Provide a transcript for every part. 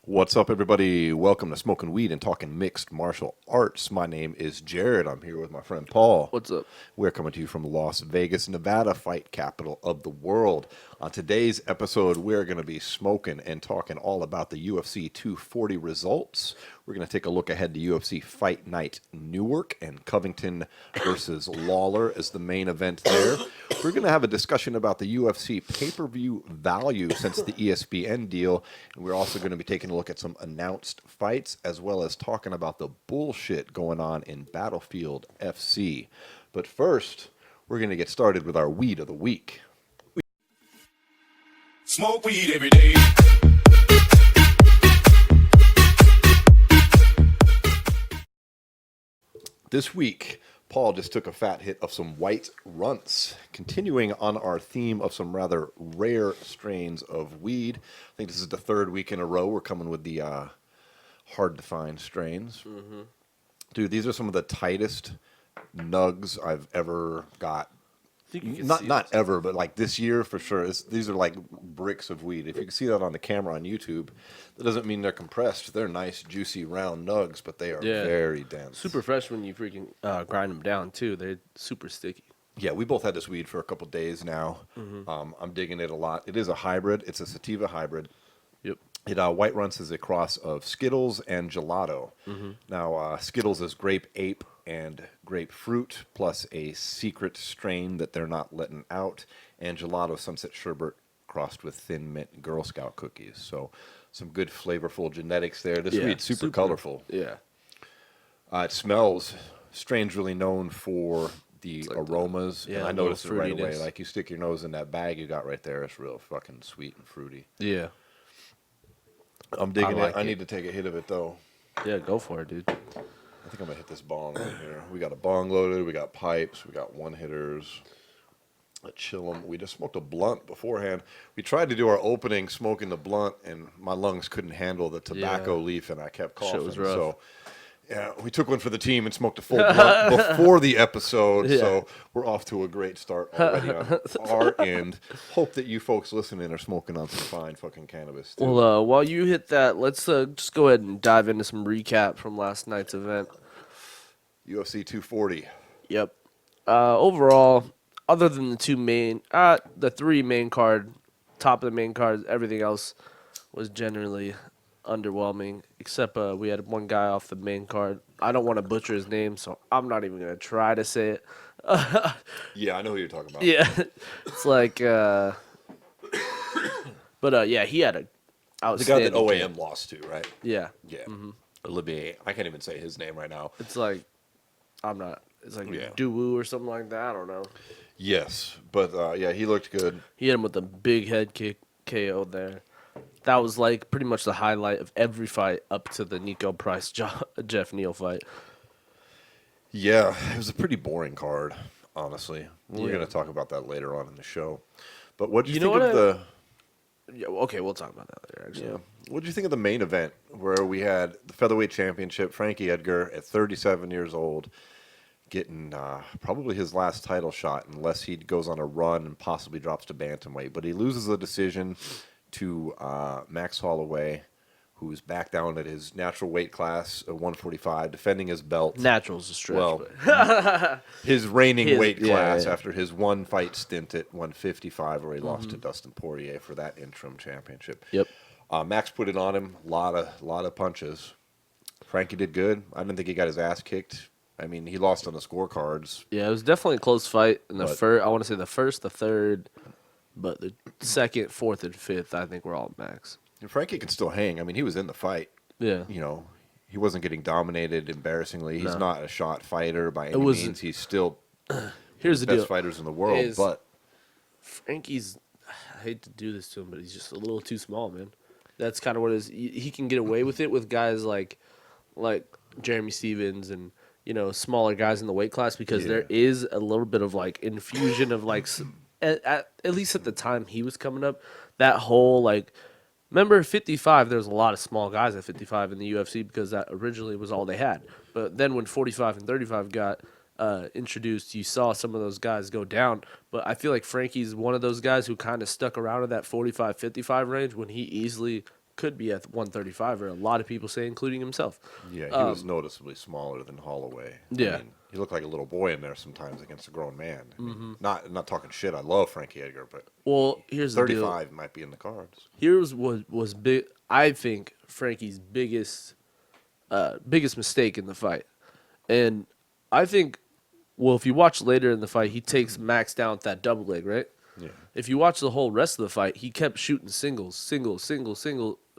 What's up, everybody? Welcome to Smokin Weed and Talkin Mixed Martial Arts. My name is Jared. I'm here with my friend Paul. What's up? We're coming to you from Las Vegas, Nevada, fight capital of the world. On today's episode, we're going to be smoking and talking all about the UFC 240 results. We're going to take a look ahead to UFC Fight Night Newark and Covington versus Lawler as the main event there. We're going to have a discussion about the UFC Pay Per View value since the ESPN deal. And we're also going to be taking a look at some announced fights as well as talking about the bullshit going on in Battlefield FC. But first, we're going to get started with our Weed of the Week. Smoke weed every day. This week, Paul just took a fat hit of some White Runtz, continuing on our theme of some rather rare strains of weed. I think this is the third week in a row we're coming with the hard-to-find strains. Mm-hmm. Dude, these are some of the tightest nugs I've ever got. Not ever, but like this year for sure. These are like bricks of weed. If you can see that on the camera on YouTube, that doesn't mean they're compressed. They're nice, juicy, round nugs, but they are very dense. Super fresh when you freaking grind them down too. They're super sticky. Yeah, we both had this weed for a couple days now. Mm-hmm. I'm digging it a lot. It is a hybrid. It's a sativa hybrid. Yep. White Runtz is a cross of Skittles and gelato. Mm-hmm. Now, Skittles is grape ape and grapefruit, plus a secret strain that they're not letting out, and gelato sunset sherbet crossed with thin mint Girl Scout cookies. So some good flavorful genetics there. This weed's super colorful. Yeah. It smells. Strain's really known for the like aromas. And I noticed it right away. Like you stick your nose in that bag you got right there, it's real fucking sweet and fruity. Yeah. I'm digging it. I need to take a hit of it though. Yeah, go for it, dude. I think I'm gonna hit this bong right here. We got a bong loaded. We got pipes. We got one hitters. Let's chill them. We just smoked a blunt beforehand. We tried to do our opening smoking the blunt, and my lungs couldn't handle the tobacco leaf, and I kept coughing. Shit was rough. So, yeah, we took one for the team and smoked a full blunt before the episode. Yeah. So we're off to a great start already on our end. Hope that you folks listening are smoking on some fine fucking cannabis too. Well, while you hit that, let's just go ahead and dive into some recap from last night's event. UFC 240. Yep. Overall, other than the three main card, top of the main card, everything else was generally underwhelming, except we had one guy off the main card. I don't want to butcher his name, so I'm not even going to try to say it. Yeah, I know who you're talking about. Yeah. It's like, but yeah, he had a outstanding the guy that OAM lost to, right? Yeah. Yeah. Mm-hmm. Olivier, I can't even say his name right now. It's like, it's like Duwu or something like that. I don't know. Yes, but yeah, he looked good. He hit him with a big head kick KO there. That was like pretty much the highlight of every fight up to the Nico Price Jeff Neal fight. Yeah, it was a pretty boring card, honestly. We're going to talk about that later on in the show. But what did you think of the... Yeah, okay, we'll talk about that later, actually. Yeah. What did you think of the main event where we had the featherweight championship, Frankie Edgar, at 37 years old, getting probably his last title shot unless he goes on a run and possibly drops to bantamweight. But he loses a decision to Max Holloway, who's back down at his natural weight class, 145, defending his belt. Natural's a stretch. Well, his reigning weight class after his one fight stint at 155, where he lost to Dustin Poirier for that interim championship. Yep. Max put it on him, lot of punches. Frankie did good. I didn't think he got his ass kicked. I mean, he lost on the scorecards. Yeah, it was definitely a close fight in the first. I want to say the first, the third. But the second, fourth, and fifth, I think, were all Max. And Frankie can still hang. I mean, he was in the fight. Yeah. You know, he wasn't getting dominated embarrassingly. He's not a shot fighter by any means. He's still here's the best fighters in the world. But Frankie's, I hate to do this to him, but he's just a little too small, man. That's kind of what it is. He can get away with it with guys like Jeremy Stevens and, you know, smaller guys in the weight class because there is a little bit of, like, infusion of, like, at least at the time he was coming up, that whole, like, remember 55, there was a lot of small guys at 55 in the UFC because that originally was all they had. But then when 45 and 35 got introduced, you saw some of those guys go down. But I feel like Frankie's one of those guys who kind of stuck around in that 45, 55 range when he easily could be at 135, or a lot of people say, including himself. Yeah, he was noticeably smaller than Holloway. Yeah. I mean, he looked like a little boy in there sometimes against a grown man. I mean, not talking shit. I love Frankie Edgar, but Well, here's the deal. 35 might be in the cards. Here's what was big. I think Frankie's biggest mistake in the fight, and I think, well, if you watch later in the fight, he takes Max down with that double leg, right? Yeah. If you watch the whole rest of the fight, he kept shooting singles.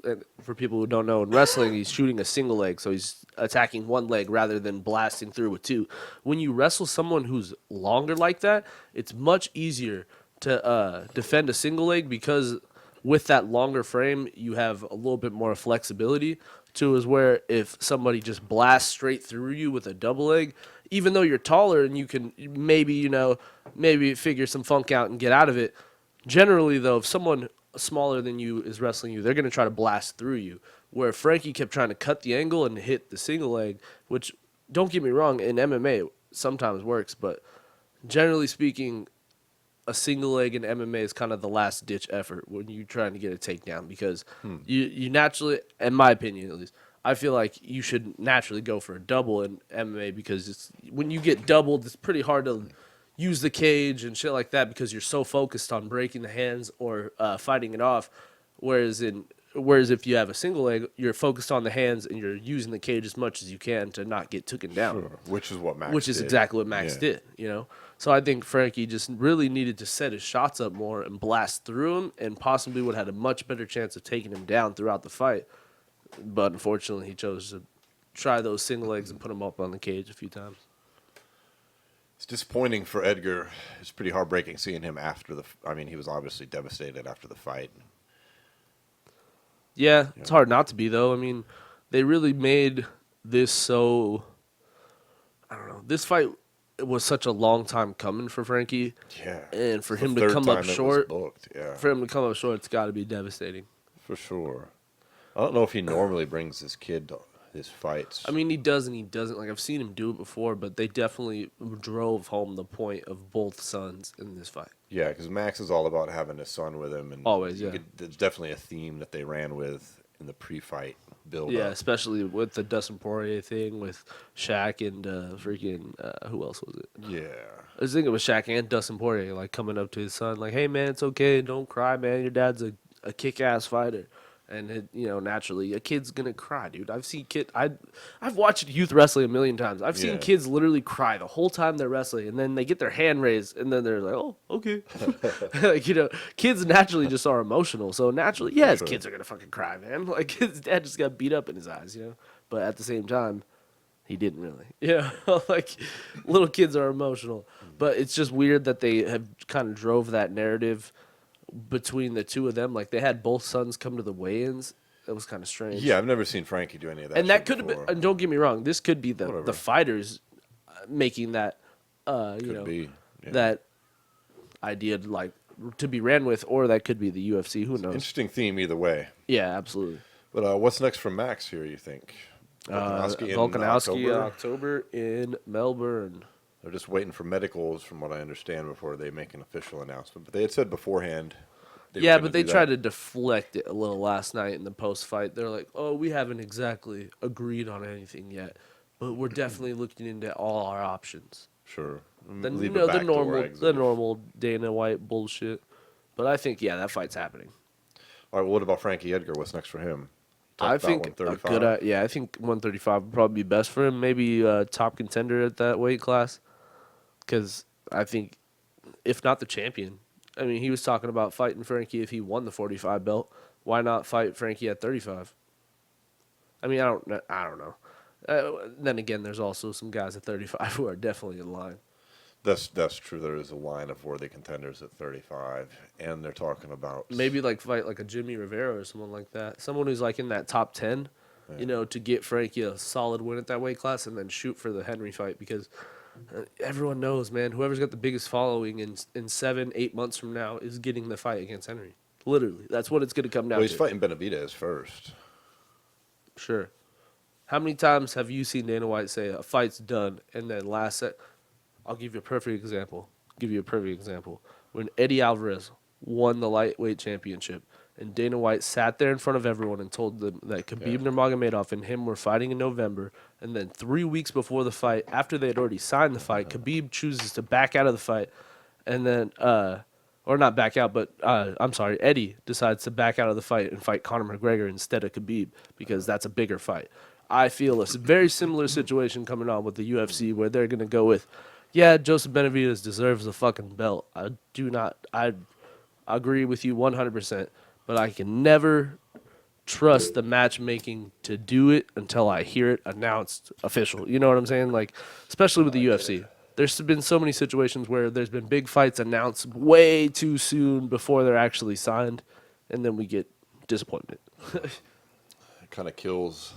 And for people who don't know, in wrestling, he's shooting a single leg, so he's attacking one leg rather than blasting through with two. When you wrestle someone who's longer like that, it's much easier to defend a single leg because with that longer frame, you have a little bit more flexibility to is where if somebody just blasts straight through you with a double leg, even though you're taller and you can maybe figure some funk out and get out of it, generally though, if someone smaller than you is wrestling you, they're going to try to blast through you. Where Frankie kept trying to cut the angle and hit the single leg, which, don't get me wrong, in MMA sometimes works, but generally speaking, a single leg in MMA is kind of the last ditch effort when you're trying to get a takedown because you naturally, in my opinion at least, I feel like you should naturally go for a double in MMA because when you get doubled, it's pretty hard to use the cage and shit like that because you're so focused on breaking the hands or fighting it off. Whereas if you have a single leg, you're focused on the hands and you're using the cage as much as you can to not get taken down. Sure. Which is what Max Which is did. exactly what Max did, So I think Frankie just really needed to set his shots up more and blast through him and possibly would have had a much better chance of taking him down throughout the fight. But unfortunately, he chose to try those single legs and put him up on the cage a few times. It's disappointing for Edgar. It's pretty heartbreaking seeing him after he was obviously devastated after the fight. Yeah, it's hard not to be, though. I mean, they really made this so... I don't know. This fight was such a long time coming for Frankie. Yeah. And for It's the him to third come time up it was short... booked, yeah. For him to come up short, it's got to be devastating. For sure. I don't know if he normally brings his kid to his fights. I mean, he does and he doesn't. Like, I've seen him do it before, but they definitely drove home the point of both sons in this fight. Yeah, because Max is all about having his son with him. And Always, yeah. There's definitely a theme that they ran with in the pre-fight build-up. Yeah, especially with the Dustin Poirier thing with Shaq and who else was it? Yeah. I was thinking with Shaq and Dustin Poirier, like, coming up to his son, like, hey, man, it's okay. Don't cry, man. Your dad's a kick-ass fighter. And, naturally, a kid's going to cry, dude. I've seen I've watched youth wrestling a million times. I've seen kids literally cry the whole time they're wrestling, and then they get their hand raised, and then they're like, oh, okay. Kids naturally just are emotional. So, naturally, yes, kids are going to fucking cry, man. Like, his dad just got beat up in his eyes, But at the same time, he didn't really. Like, little kids are emotional. But it's just weird that they have kind of drove that narrative between the two of them. Like, they had both sons come to the weigh-ins. That was kind of strange. Yeah, I've never seen Frankie do any of that. And that could have been, and don't get me wrong, this could be the fighters making that, that idea to be ran with, or that could be the UFC. Who knows? Interesting theme either way. Yeah, absolutely. But what's next for Max here, you think? Volkanovski in October in Melbourne. They're just waiting for medicals, from what I understand, before they make an official announcement. But they had said beforehand. But they tried to deflect it a little last night in the post-fight. They're like, oh, we haven't exactly agreed on anything yet, but we're definitely looking into all our options. Sure. The normal Dana White bullshit. But I think, that fight's happening. All right, well, what about Frankie Edgar? What's next for him? I think I think 135 would probably be best for him. Maybe top contender at that weight class. Because I think, if not the champion, I mean, he was talking about fighting Frankie if he won the 45 belt. Why not fight Frankie at 35? I mean, I don't know. Then again, there's also some guys at 35 who are definitely in line. That's true. There is a line of worthy contenders at 35, and they're talking about maybe fight like a Jimmy Rivera or someone like that. Someone who's like in that top 10, to get Frankie a solid win at that weight class and then shoot for the Henry fight because everyone knows, man, whoever's got the biggest following in 7-8 months from now is getting the fight against Henry. Literally. That's what it's going to come down to. Well, he's fighting Benavidez first. Sure. How many times have you seen Dana White say a fight's done and then I'll give you a perfect example. When Eddie Alvarez won the lightweight championship, and Dana White sat there in front of everyone and told them that Khabib Nurmagomedov and him were fighting in November, and then 3 weeks before the fight, after they had already signed the fight, Khabib chooses to back out of the fight, and then, or not back out, but I'm sorry, Eddie decides to back out of the fight and fight Conor McGregor instead of Khabib because that's a bigger fight. I feel a very similar situation coming on with the UFC where they're going to go with, yeah, Joseph Benavidez deserves the fucking belt. I agree with you 100%, but I can never trust the matchmaking to do it until I hear it announced official. You know what I'm saying? Like, especially with the UFC. There's been so many situations where there's been big fights announced way too soon before they're actually signed, and then we get disappointment. It kind of kills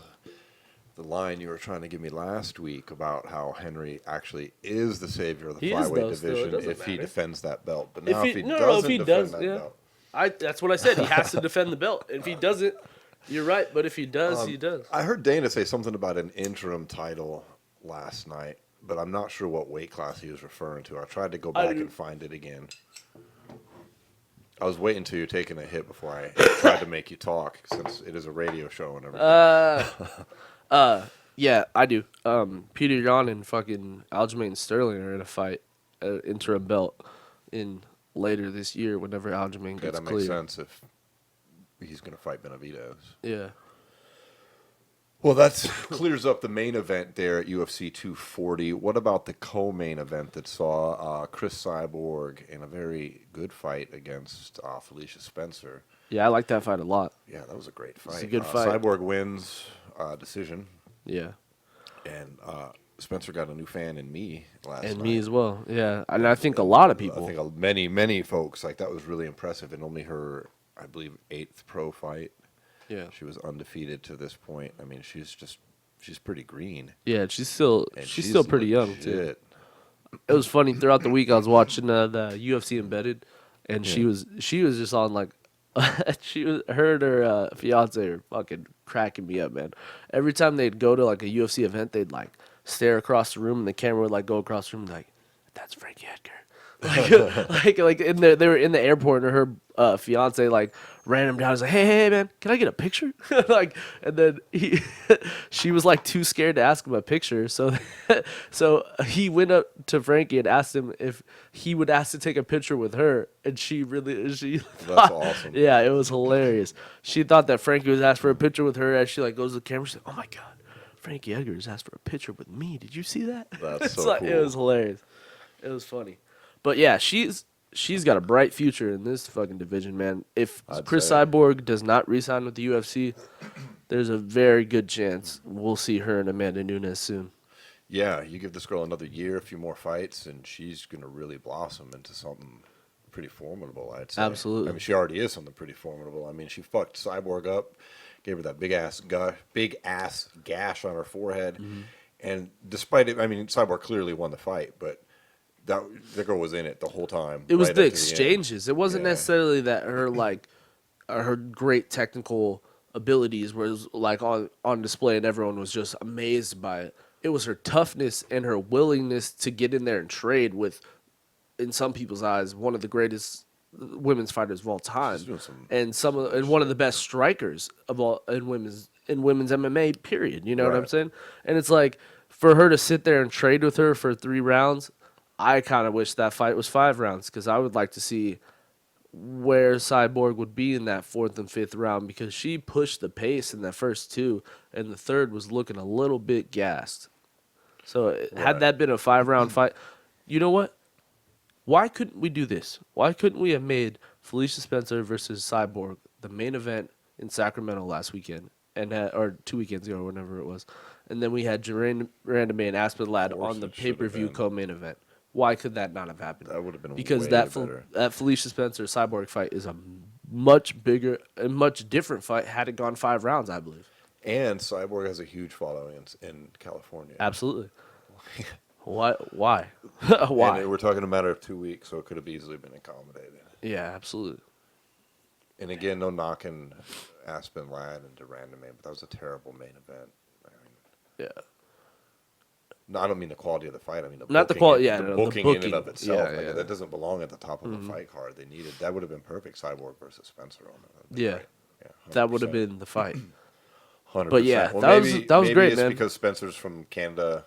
the line you were trying to give me last week about how Henry actually is the savior of the flyweight division if he defends that belt. But now if he doesn't defend that belt. That's what I said. He has to defend the belt. If he doesn't, you're right. But if he does, he does. I heard Dana say something about an interim title last night, but I'm not sure what weight class he was referring to. I tried to go back and find it again. I was waiting till you're taking a hit before I tried to make you talk, since it is a radio show and everything. Yeah, I do. Peter Yan and fucking Aljamain Sterling are in a fight, interim belt, in later this year whenever Aljamain gets that cleared. makes sense if he's going to fight Benavidez. Yeah. Well, that clears up the main event there at UFC 240. What about the co-main event that saw Chris Cyborg in a very good fight against Felicia Spencer? Yeah, I like that fight a lot. Yeah, that was a great fight. It's a good fight. Cyborg wins decision. Yeah. And Spencer got a new fan in me last night. And me as well, yeah. And I think a lot of people. I think many folks, like, that was really impressive. And only her, I believe, 8th pro fight. Yeah. She was undefeated to this point. I mean, she's pretty green. Yeah, she's still pretty young too. It was funny throughout the week. I was watching the UFC Embedded, and she was just on like, her and her fiance are fucking cracking me up, man. Every time they'd go to like a UFC event, they'd like stare across the room, and the camera would like go across the room, and like, that's Frankie Edgar. like they were in the airport, and her fiance like ran him down. He's like, hey man, can I get a picture? Like, and then she was like too scared to ask him a picture, so he went up to Frankie and asked him if he would ask to take a picture with her, and she that's awesome. Yeah, it was hilarious. She thought that Frankie was asked for a picture with her, as she like goes to the camera. She's like, oh my god, Frankie Edgar has asked for a picture with me. Did you see that? That's so cool. It was hilarious. It was funny. But yeah, she's got a bright future in this fucking division, man. If Chris Cyborg does not re-sign with the UFC, there's a very good chance we'll see her and Amanda Nunes soon. Yeah, you give this girl another year, a few more fights, and she's going to really blossom into something pretty formidable, I'd say. Absolutely. I mean, she already is something pretty formidable. I mean, she fucked Cyborg up, gave her that big ass gash on her forehead, and despite it, I mean, Cyborg clearly won the fight, but the girl was in it the whole time. It was the exchanges. It wasn't necessarily that her great technical abilities was like on display and everyone was just amazed by it. It was her toughness and her willingness to get in there and trade with, in some people's eyes, one of the greatest women's fighters of all time, and one of the best strikers of all in women's MMA. Period. You know what I'm saying? And it's like, for her to sit there and trade with her for 3 rounds. I kind of wish that fight was 5 rounds, because I would like to see where Cyborg would be in that 4th and 5th round, because she pushed the pace in the first 2, and the 3rd was looking a little bit gassed. So had that been a 5-round fight, you know what? Why couldn't we do this? Why couldn't we have made Felicia Spencer versus Cyborg the main event in Sacramento last weekend, or 2 weekends ago, or whenever it was, and then we had Miranda May and Aspen Ladd on the pay-per-view co-main event? Why could that not have happened? That would have been because better. That Felicia Spencer Cyborg fight is a much bigger and much different fight had it gone 5 rounds, I believe. And Cyborg has a huge following in California. Absolutely. Why? Why? And we're talking a matter of 2 weeks, so it could have easily been accommodated. Yeah, absolutely. And again, no knocking Aspen Ladd and Miranda May, but that was a terrible main event. Yeah. No, I don't mean the quality of the fight. I mean the Not the booking quality. in- Yeah, the no, booking in and booking. of itself. Yeah, Like, yeah. that doesn't belong at the top of the fight card. They needed that would have been perfect. Cyborg versus Spencer on the Yeah. fight. Yeah, That would have been the fight. 100%. But yeah, well, that maybe, was maybe great, it's man. because Spencer's from Canada.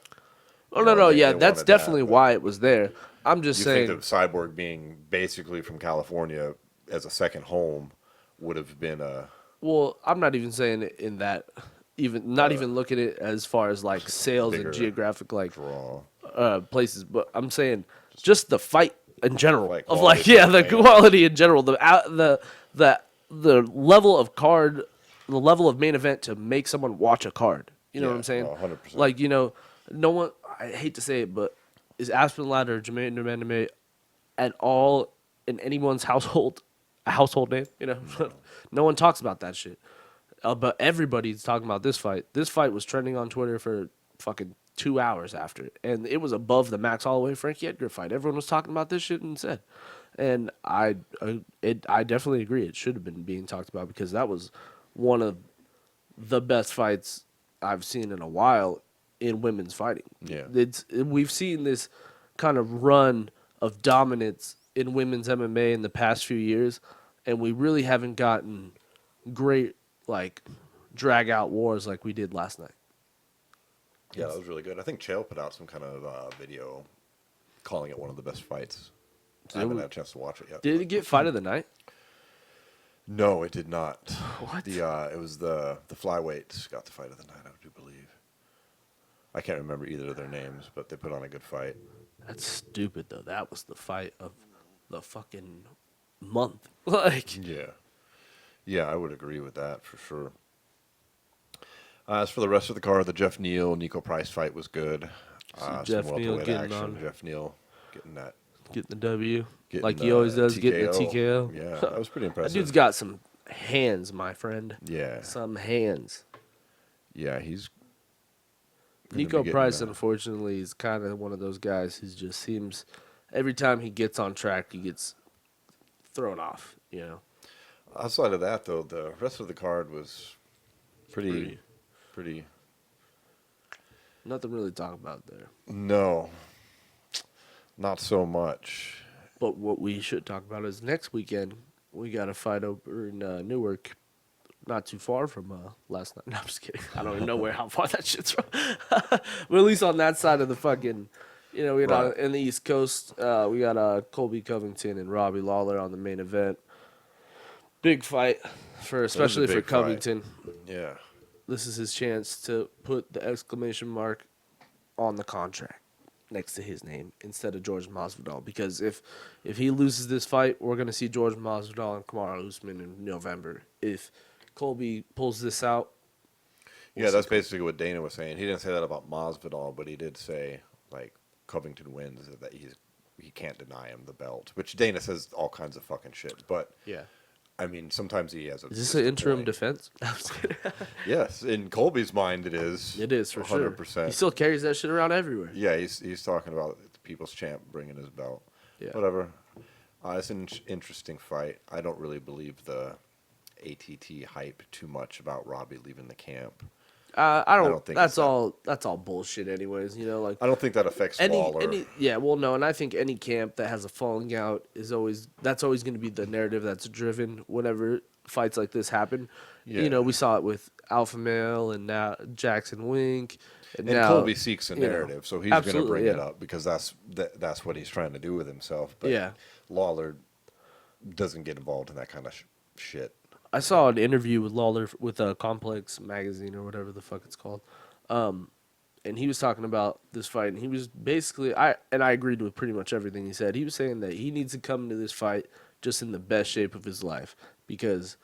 Oh no, yeah, They that's wanted definitely that, but why it was there. I'm just you saying. think that Cyborg being basically from California as a second home would have been a Well, I'm not even saying it in that. Even not even look at it as far as like sales bigger and geographic like draw. places, but I'm saying just the fight in general Fight of quality like for yeah the the fans. quality in general the level of card, the level of main event to make someone watch a card. You know Yeah, what I'm saying? no, 100%. Like no one. I hate to say it, but is Aspen Ladd or Jermaine Nurmagomedov at all in anyone's household a household name? No one talks about that shit. But everybody's talking about this fight. This fight was trending on Twitter for fucking 2 hours after it, and it was above the Max Holloway Frankie Edgar fight. Everyone was talking about this shit and said, and I definitely agree. It should have been being talked about because that was one of the best fights I've seen in a while in women's fighting. Yeah. We've seen this kind of run of dominance in women's MMA in the past few years, and we really haven't gotten great like drag out wars like we did last night. Yeah, that was really good. I think Chael put out some kind of video calling it one of the best fights. I haven't had a chance to watch it yet. Did it get fight of the night? No, it did not. What? It was the flyweights got the fight of the night, I do believe. I can't remember either of their names, but they put on a good fight. That's stupid though. That was the fight of the fucking month. Like Yeah, I would agree with that for sure. As for the rest of the card, the Jeff Neal Nico Price fight was good. Jeff some Neal welterweight getting action. on. Jeff Neal getting that. getting the W. Getting Like he always does, getting the TKO. TKO. Yeah, that was pretty That impressive. dude's got some hands, my friend. Yeah, Some hands. yeah, he's gonna be Nico getting Price, that. unfortunately, is kind of one of those guys who just seems every time he gets on track, he gets thrown off. Outside of that, though, the rest of the card was pretty. Nothing really to talk about there. No, not so much. But what we should talk about is next weekend we got a fight over in Newark, not too far from last night. No, I'm just kidding. I don't even know how far that shit's from. But at least on that side of the fucking, we got Right. in the East Coast, we got Colby Covington and Robbie Lawler on the main event. Big fight especially for big fight. Covington. Yeah, This is his chance to put the exclamation mark on the contract next to his name instead of George Masvidal. Because if he loses this fight, we're gonna see George Masvidal and Kamaru Usman in November. If Colby pulls this out, yeah, that's basically what Dana was saying. He didn't say that about Masvidal, but he did say like Covington wins, that he can't deny him the belt. Which Dana says all kinds of fucking shit. But yeah. I mean, sometimes he has a. Is this an interim point. defense? I'm just kidding. Yes, in Colby's mind, it is. It is for 100%. sure. He still carries that shit around everywhere. Yeah, he's talking about the People's Champ bringing his belt. Yeah. Whatever. It's an interesting fight. I don't really believe the ATT hype too much about Robbie leaving the camp. I don't think that's it's that- all. That's all bullshit, anyways. Like I don't think that affects Lawler. and I think any camp that has a falling out is always going to be the narrative that's driven whenever fights like this happen. Yeah. We saw it with Alpha Male and now Jackson Wink, And now Colby seeks a narrative, so he's going to absolutely, bring it yeah. up because that's what he's trying to do with himself. But Yeah. Lawler doesn't get involved in that kind of shit. I saw an interview with Lawler with a Complex magazine or whatever the fuck it's called, and he was talking about this fight, and he was basically I agreed with pretty much everything he said. He was saying that he needs to come into this fight just in the best shape of his life because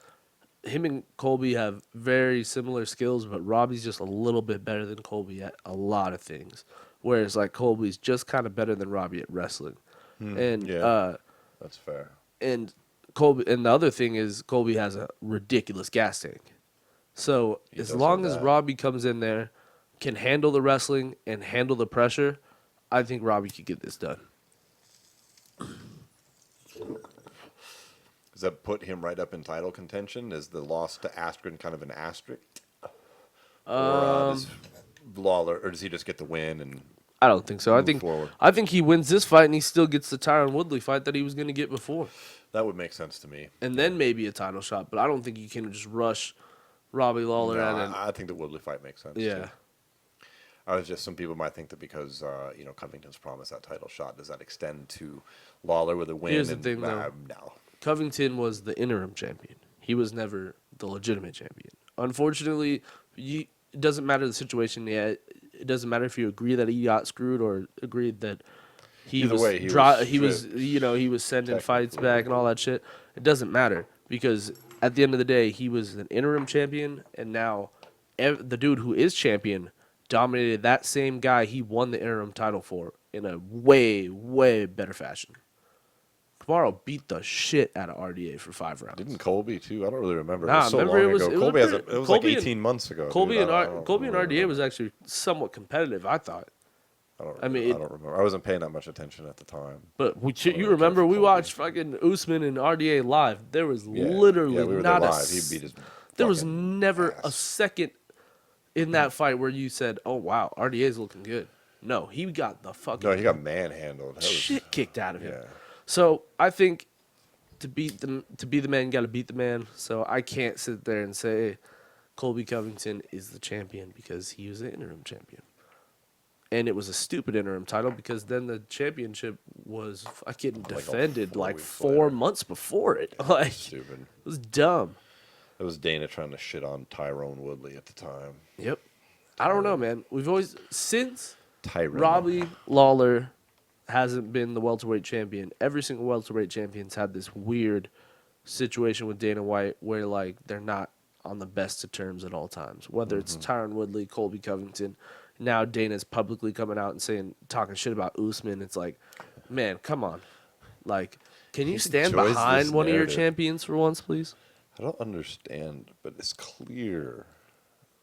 him and Colby have very similar skills, but Robbie's just a little bit better than Colby at a lot of things, whereas like Colby's just kind of better than Robbie at wrestling, and Yeah. That's fair. and Colby, and the other thing is Colby has a ridiculous gas tank. So He as does long have as that. Robbie comes in there, can handle the wrestling and handle the pressure, I think Robbie could get this done. Does that put him right up in title contention? Is the loss to Askren kind of an asterisk? Or does Lawler, or does he just get the win? And I don't think so. Move forward. I think he wins this fight and he still gets the Tyron Woodley fight that he was going to get before, That would make sense to me. and then maybe a title shot. But I don't think you can just rush Robbie Lawler No, at an I think the Woodley fight makes sense. yeah. Too. I was just some people might think that because Covington's promised that title shot, does that extend to Lawler with a win? Here's the thing, though. No. Covington was the interim champion. He was never the legitimate champion. Unfortunately, it doesn't matter the situation yet. It doesn't matter if you agree that he got screwed or agreed that he Either was way, he was sending fights back and all that shit. It doesn't matter because at the end of the day, he was an interim champion, and now the dude who is champion dominated that same guy he won the interim title for in a way, way better fashion. Kamaru beat the shit out of RDA for 5 rounds. Didn't Colby too? I don't really remember. Nah, it was so remember long it was- ago. it was Colby pretty- it was Colby like and- 18 months ago. Colby dude. and I don't Colby and really RDA remember. was actually somewhat competitive, I thought. I don't remember. I wasn't paying that much attention at the time. But I you don't remember care for we Colby. watched fucking Usman and RDA live. There was Yeah, literally yeah, we were not there a live. He beat his there was fucking never a ass. second in that fight where you said, "Oh wow, RDA's looking good." No, he got the fucking No, he got manhandled. That was- shit kicked out of him. Yeah. So I think to be the man, you got to beat the man. So I can't sit there and say Colby Covington is the champion because he was the interim champion, and it was a stupid interim title because then the championship was fucking defended 4 like weeks 4 later. months before it. Like it Stupid. was dumb. It was Dana trying to shit on Tyrone Woodley at the time. Yep. I don't know, man. We've always since Tyrone. Robbie Lawler hasn't been the welterweight champion. Every single welterweight champion's had this weird situation with Dana White where like they're not on the best of terms at all times. Whether it's Tyron Woodley, Colby Covington, now Dana's publicly coming out and talking shit about Usman. It's like, man, come on. Like, can you He stand enjoys behind this one of your narrative. champions for once, please? I don't understand, but it's clear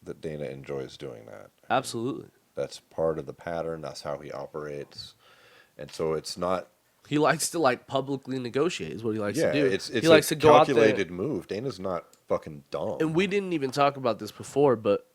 that Dana enjoys doing that. Absolutely. That's part of the pattern. That's how he operates. And so it's not. He likes to like publicly negotiate is what he likes Yeah, to do. it's he a likes to go out there. calculated move. Dana's not fucking dumb. And we didn't even talk about this before, but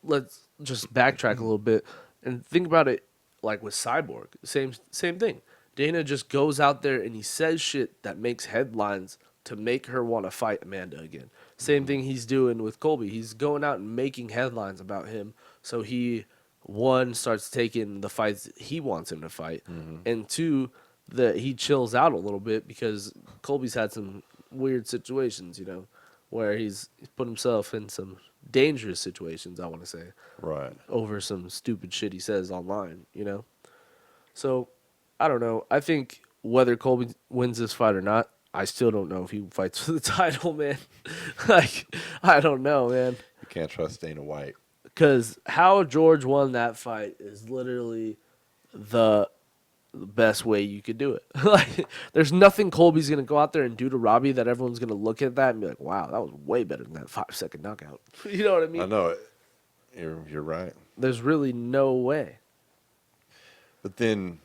let's just backtrack a little bit and think about it like with Cyborg. Same thing. Dana just goes out there and he says shit that makes headlines to make her want to fight Amanda again. Same thing he's doing with Colby. He's going out and making headlines about him. So he, one, starts taking the fights he wants him to fight. And two, that he chills out a little bit because Colby's had some weird situations, where he's put himself in some dangerous situations, I want to say, Right. over some stupid shit he says online, So, I don't know. I think whether Colby wins this fight or not, I still don't know if he fights for the title, man. Like, I don't know, man. You can't trust Dana White. Because how George won that fight is literally the best way you could do it. Like, there's nothing Colby's going to go out there and do to Robbie that everyone's going to look at that and be like, wow, that was way better than that 5-second knockout. You know what I mean? I know it. You're right. There's really no way. But then,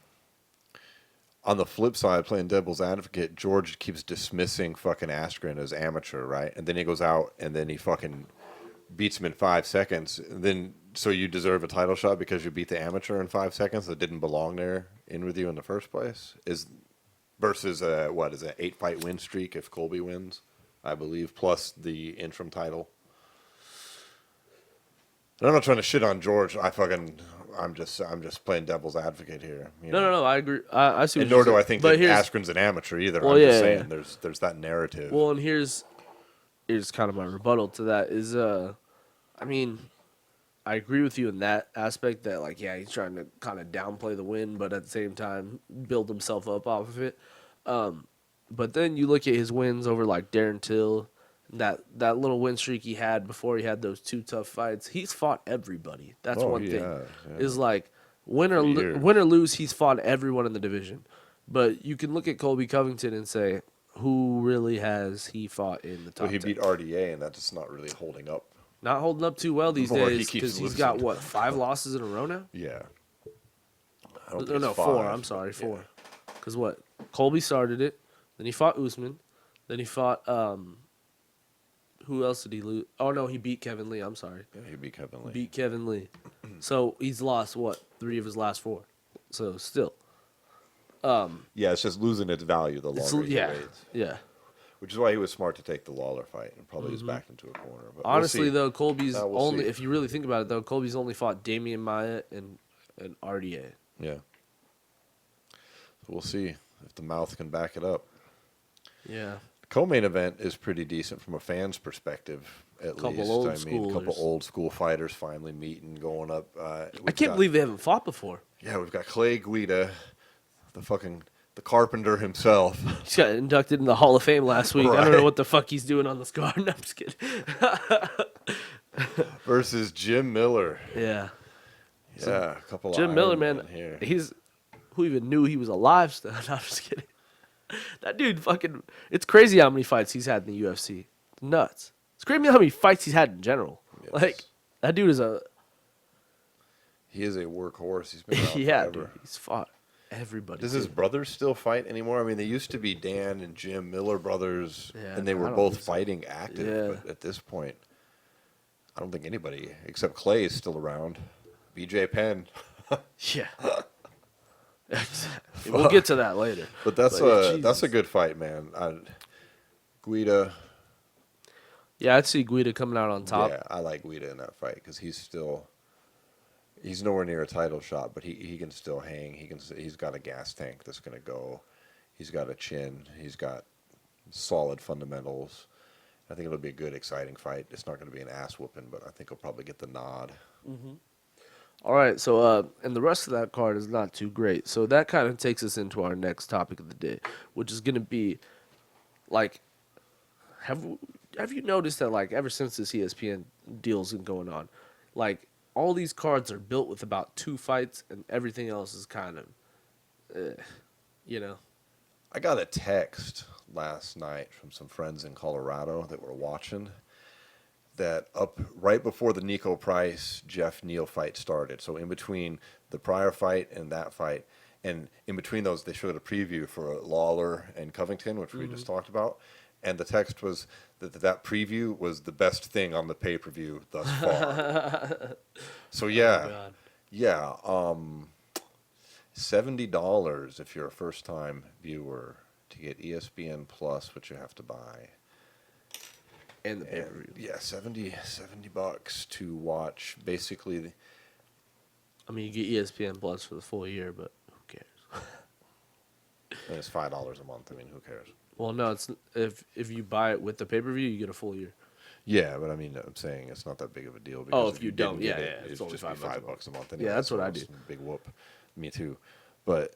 on the flip side, playing devil's advocate, George keeps dismissing fucking Askren as amateur, right? And then he goes out and then he fucking beats him in 5 seconds. And then, so you deserve a title shot because you beat the amateur in 5 seconds that didn't belong there in with you in the first place? Versus what is it, 8-fight win streak if Colby wins, I believe, plus the interim title. And I'm not trying to shit on George. I'm just playing devil's advocate here. No, I agree. I see what And you're nor do saying. I think But that here's- Askren's an amateur either. Well, I'm yeah, just saying yeah. there's that narrative. Well, and here's kind of my rebuttal to that is, I mean, I agree with you in that aspect that, like, yeah, he's trying to kind of downplay the win, but at the same time build himself up off of it. But then you look at his wins over, like, Darren Till, that little win streak he had before he had those 2 tough fights. He's fought everybody. That's Oh, one he thing. has, yeah. Is like, win or years. lose, he's fought everyone in the division. But you can look at Colby Covington and say, who really has he fought in the top Well, he 10? beat RDA, and that's just not really holding up. Not holding up too well these Or he days keeps because he's got, losing. what, 5 losses in a row now? Yeah. I don't No, think it's 4. 5, I'm sorry, but 4. yeah. Because what? Colby started it. Then he fought Usman. Then he fought, who else did he lose? Oh, no, he beat Kevin Lee. I'm sorry. Yeah, he beat Kevin Lee. Beat Kevin Lee. So he's lost, what, 3 of his last 4. So still, Yeah, it's just losing its value the it's, longer he yeah, waits. yeah. Which is why he was smart to take the Lawler fight and probably was backed into a corner. But Honestly, we'll see. though, Colby's We'll only, see. if you really think about it, though, Colby's only fought Damian Maia and RDA. Yeah. So we'll see if the mouth can back it up. Yeah. Co-main event is pretty decent from a fan's perspective, at Couple least. old I mean, a couple schoolers. old school fighters finally meeting, going up. I can't believe they haven't fought before. Yeah, we've got Clay Guida, the carpenter himself. He's got inducted in the Hall of Fame last week. I don't Right. know what the fuck he's doing on this card. No, I'm just kidding. versus Jim Miller. Yeah. Yeah, a couple of Jim Iron Miller, Men man, here. who even knew he was alive still? No, I'm just kidding. That dude fucking, it's crazy how many fights he's had in the UFC. Nuts. It's crazy how many fights he's had in general. Yes. Like, that dude is He is a workhorse. He's been around yeah, forever. dude, he's fought everybody. Does too. his brothers still fight anymore? I mean, they used to be Dan and Jim Miller brothers, Yeah, and they I were don't both think so. fighting active. Yeah. But at this point, I don't think anybody except Clay is still around. BJ Penn. Yeah. We'll get to that later. But that's Jesus. a good fight, man. Guida. Yeah, I'd see Guida coming out on top. Yeah, I like Guida in that fight because he's nowhere near a title shot, but he can still hang. He's got a gas tank that's gonna go. He's got a chin. He's got solid fundamentals. I think it'll be a good, exciting fight. It's not going to be an ass whooping, but I think he'll probably get the nod. All right, so and the rest of that card is not too great. So that kind of takes us into our next topic of the day, which is going to be like, have you noticed that like ever since this ESPN deal's been going on, like all these cards are built with about 2 fights and everything else is kind of, you know. I got a text last night from some friends in Colorado that were watching that up right before the Nico Price Jeff Neal fight started. So in between the prior fight and that fight, and in between those, they showed a preview for Lawler and Covington, which we just talked about. And the text was that preview was the best thing on the pay-per-view thus far. So yeah, God. yeah, $70 if you're a first-time viewer to get ESPN Plus, which you have to buy. And the And, pay-per-view. yeah, 70 bucks to watch basically. I mean, you get ESPN Plus for the full year, but who cares? And it's $5 a month. I mean, who cares? Well, no, it's if you buy it with the pay-per-view, you get a full year. Yeah, but I mean, I'm saying it's not that big of a deal. Oh, Because if you didn't don't, get yeah, it, yeah, it's it'd only just be $5 $5 a month. Anyway, that's what so I it's do. a big whoop. Me too. But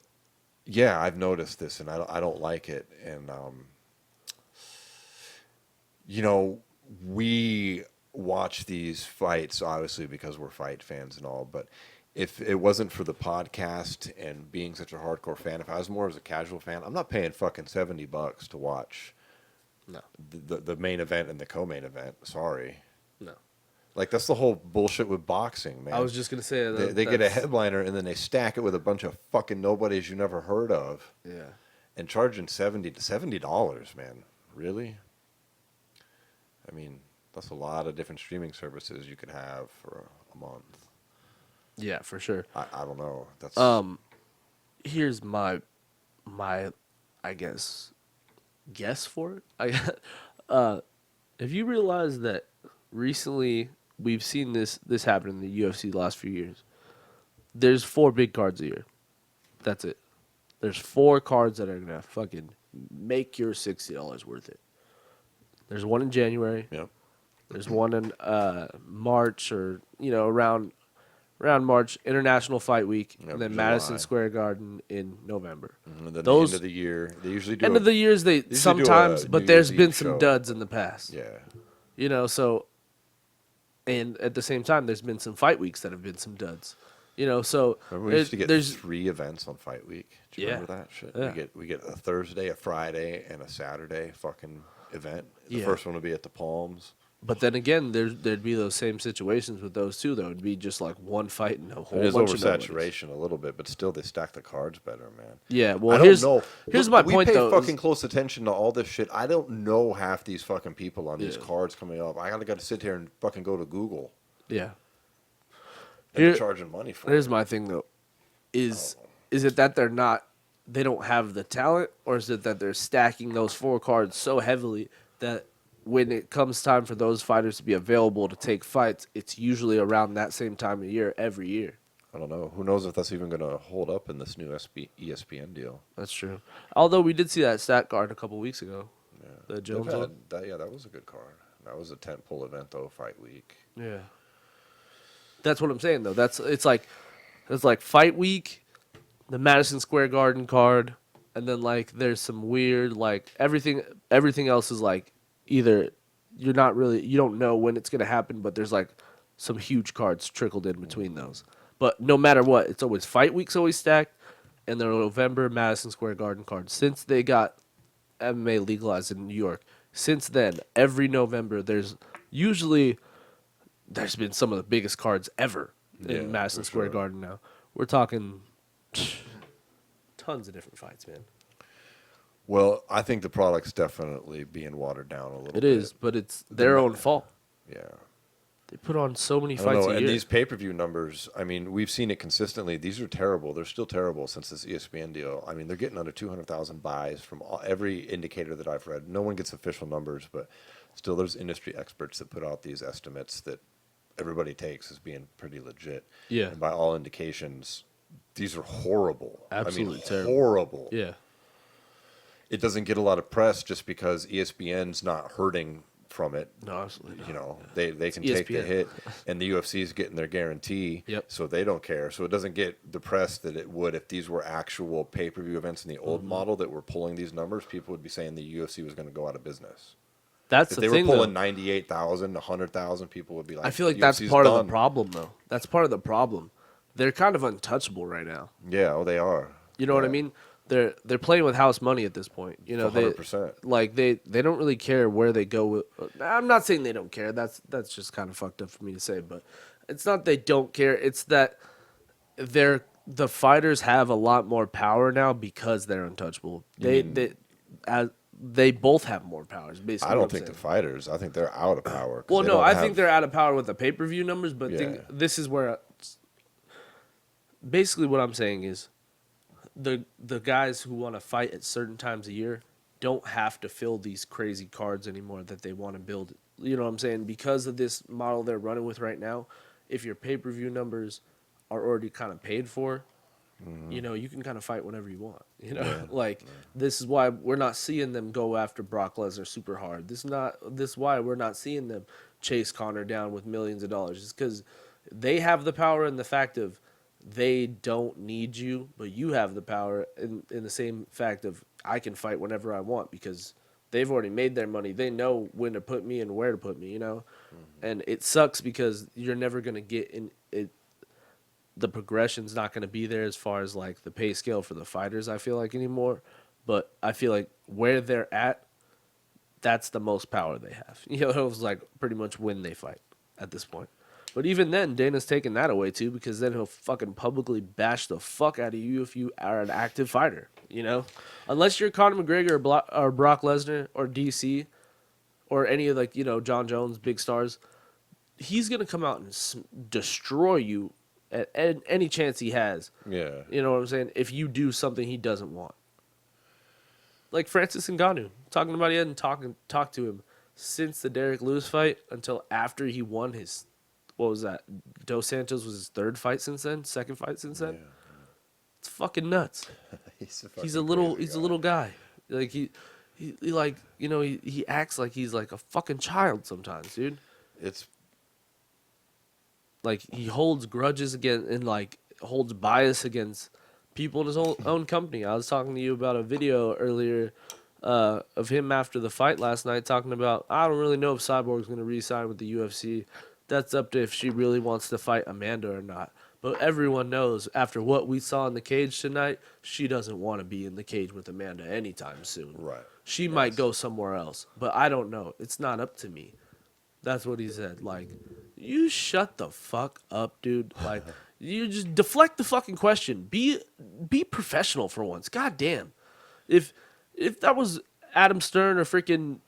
yeah, I've noticed this, and I don't like it. And you know, we watch these fights obviously because we're fight fans and all, but if it wasn't for the podcast and being such a hardcore fan, if I was more as a casual fan, I'm not paying fucking $70 to watch No, the main event and the co-main event. Sorry. no. Like, that's the whole bullshit with boxing, man. I was just gonna say that They get a that's- headliner and then they stack it with a bunch of fucking nobodies you never heard of, Yeah. and charging $70, man. Really? I mean, that's a lot of different streaming services you could have for a month. Yeah, for sure. I don't know. That's Here's my I guess for it. Have you realized that recently we've seen this happen in the UFC the last few years? There's 4 big cards a year. That's it. There's 4 cards that are gonna fucking make your $60 worth it. There's one in January. Yep. There's one in March, or around March, International Fight Week, Yep, and then July. Madison Square Garden in November. And then Those- the end of the year, they usually do End of the years, they usually do a sometimes, New but there's Year's been Eve some show. duds in the past. Yeah. So, and at the same time, there's been some fight weeks that have been some duds. So Remember we used to get there's 3 events on Fight Week? Do you Yeah. remember that shit? Yeah. We get a Thursday, a Friday, and a Saturday fucking event. The Yeah. first one will be at the Palms. But then again, there'd be those same situations with those two. Though it'd be just like one fight and a whole There's bunch of nobodies. oversaturation a little bit, but still they stack the cards better, man. Yeah, I well, don't here's know. here's Look, my point we pay though. fucking close attention to all this shit. I don't know half these fucking people on these Yeah. cards coming up. I gotta sit here and fucking go to Google. Yeah. And Here- they're charging money for Here's it. my thing though, is Is it that they don't have the talent, or is it that they're stacking those 4 cards so heavily that when it comes time for those fighters to be available to take fights, it's usually around that same time of year every year? I don't know. Who knows if that's even going to hold up in this new ESPN deal? That's true. Although we did see that stat card a couple weeks ago. Yeah. The Jones one. That was a good card. That was a tentpole event though, fight week. Yeah. That's what I'm saying though. It's like fight week, the Madison Square Garden card, and then like there's some weird like everything else is like either you don't know when it's gonna happen, but there's like some huge cards trickled in between those. But no matter what, it's always fight week's always stacked, and the November Madison Square Garden card. Since they got MMA legalized in New York, since then every November there's been some of the biggest cards ever in Madison Square Garden now. We're talking tons of different fights, man. Well, I think the product's definitely being watered down a little bit. It is, but it's their own fault. Yeah. They put on so many I don't fights know, a and year. these pay-per-view numbers, I mean, we've seen it consistently. These are terrible. They're still terrible since this ESPN deal. I mean, they're getting under 200,000 buys from every indicator that I've read. No one gets official numbers, but still there's industry experts that put out these estimates that everybody takes as being pretty legit. Yeah. And by all indications, these are horrible. Absolutely terrible. Horrible. Yeah. It doesn't get a lot of press just because ESPN's not hurting from it. No, absolutely not. You know, they can It's take the ESPN. hit, and the UFC is getting their guarantee, Yep. so they don't care. So it doesn't get the press that it would if these were actual pay-per-view events in the old model that were pulling these numbers. People would be saying the UFC was going to go out of business. That's If the they thing, were pulling though. 98,000, 100,000, people would be like, I feel like "UFC's that's part of done." the problem, though. That's part of the problem. They're kind of untouchable right now. Yeah, oh, they are. You know what I Yeah. mean? They're playing with house money at this point. You know, 100%. they don't really care where they go with. I'm not saying they don't care. That's just kind of fucked up for me to say, but it's not they don't care. It's that the fighters have a lot more power now because they're untouchable. They both have more powers. Basically, I what don't I'm think the saying. fighters. I think they're out of power. 'Cause Well, they no, don't I have- think they're out of power with the pay-per-view numbers, but Yeah. this is where basically what I'm saying is the guys who want to fight at certain times a year don't have to fill these crazy cards anymore that they want to build. You know what I'm saying? Because of this model they're running with right now, if your pay-per-view numbers are already kind of paid for, you know, you can kind of fight whenever you want. You know, this is why we're not seeing them go after Brock Lesnar super hard. This is why we're not seeing them chase Conor down with millions of dollars. It's because they have the power and the fact of they don't need you, but you have the power in the same fact of I can fight whenever I want because they've already made their money. They know when to put me and where to put me, you know? And it sucks because you're never going to get in it. The progression's not going to be there as far as like the pay scale for the fighters, I feel like, anymore. But I feel like where they're at, that's the most power they have. You know, it was like pretty much when they fight at this point. But even then, Dana's taking that away too because then he'll fucking publicly bash the fuck out of you if you are an active fighter, you know? Unless you're Conor McGregor or Brock Lesnar or DC or any of like, you know, John Jones, big stars, he's going to come out and destroy you at any chance he has. Yeah. You know what I'm saying? If you do something he doesn't want. Like Francis Ngannou, talking about he hadn't talked to him since the Derek Lewis fight until after he won his, what was that? Dos Santos was his second fight since then. Yeah. It's fucking nuts. He's a little guy. Like he like, you know, he acts like he's like a fucking child sometimes, dude. It's Like he holds grudges against and like holds bias against people in his own company. I was talking to you about a video earlier of him after the fight last night talking about I don't really know if Cyborg's going to re-sign with the UFC. That's up to if she really wants to fight Amanda or not. But everyone knows after what we saw in the cage tonight, she doesn't want to be in the cage with Amanda anytime soon. right. She might go somewhere else, but I don't know. It's not up to me. That's what he said. Like, you shut the fuck up, dude. Like, you just deflect the fucking question. Be professional for once. God damn. If that was Adam Stern or freaking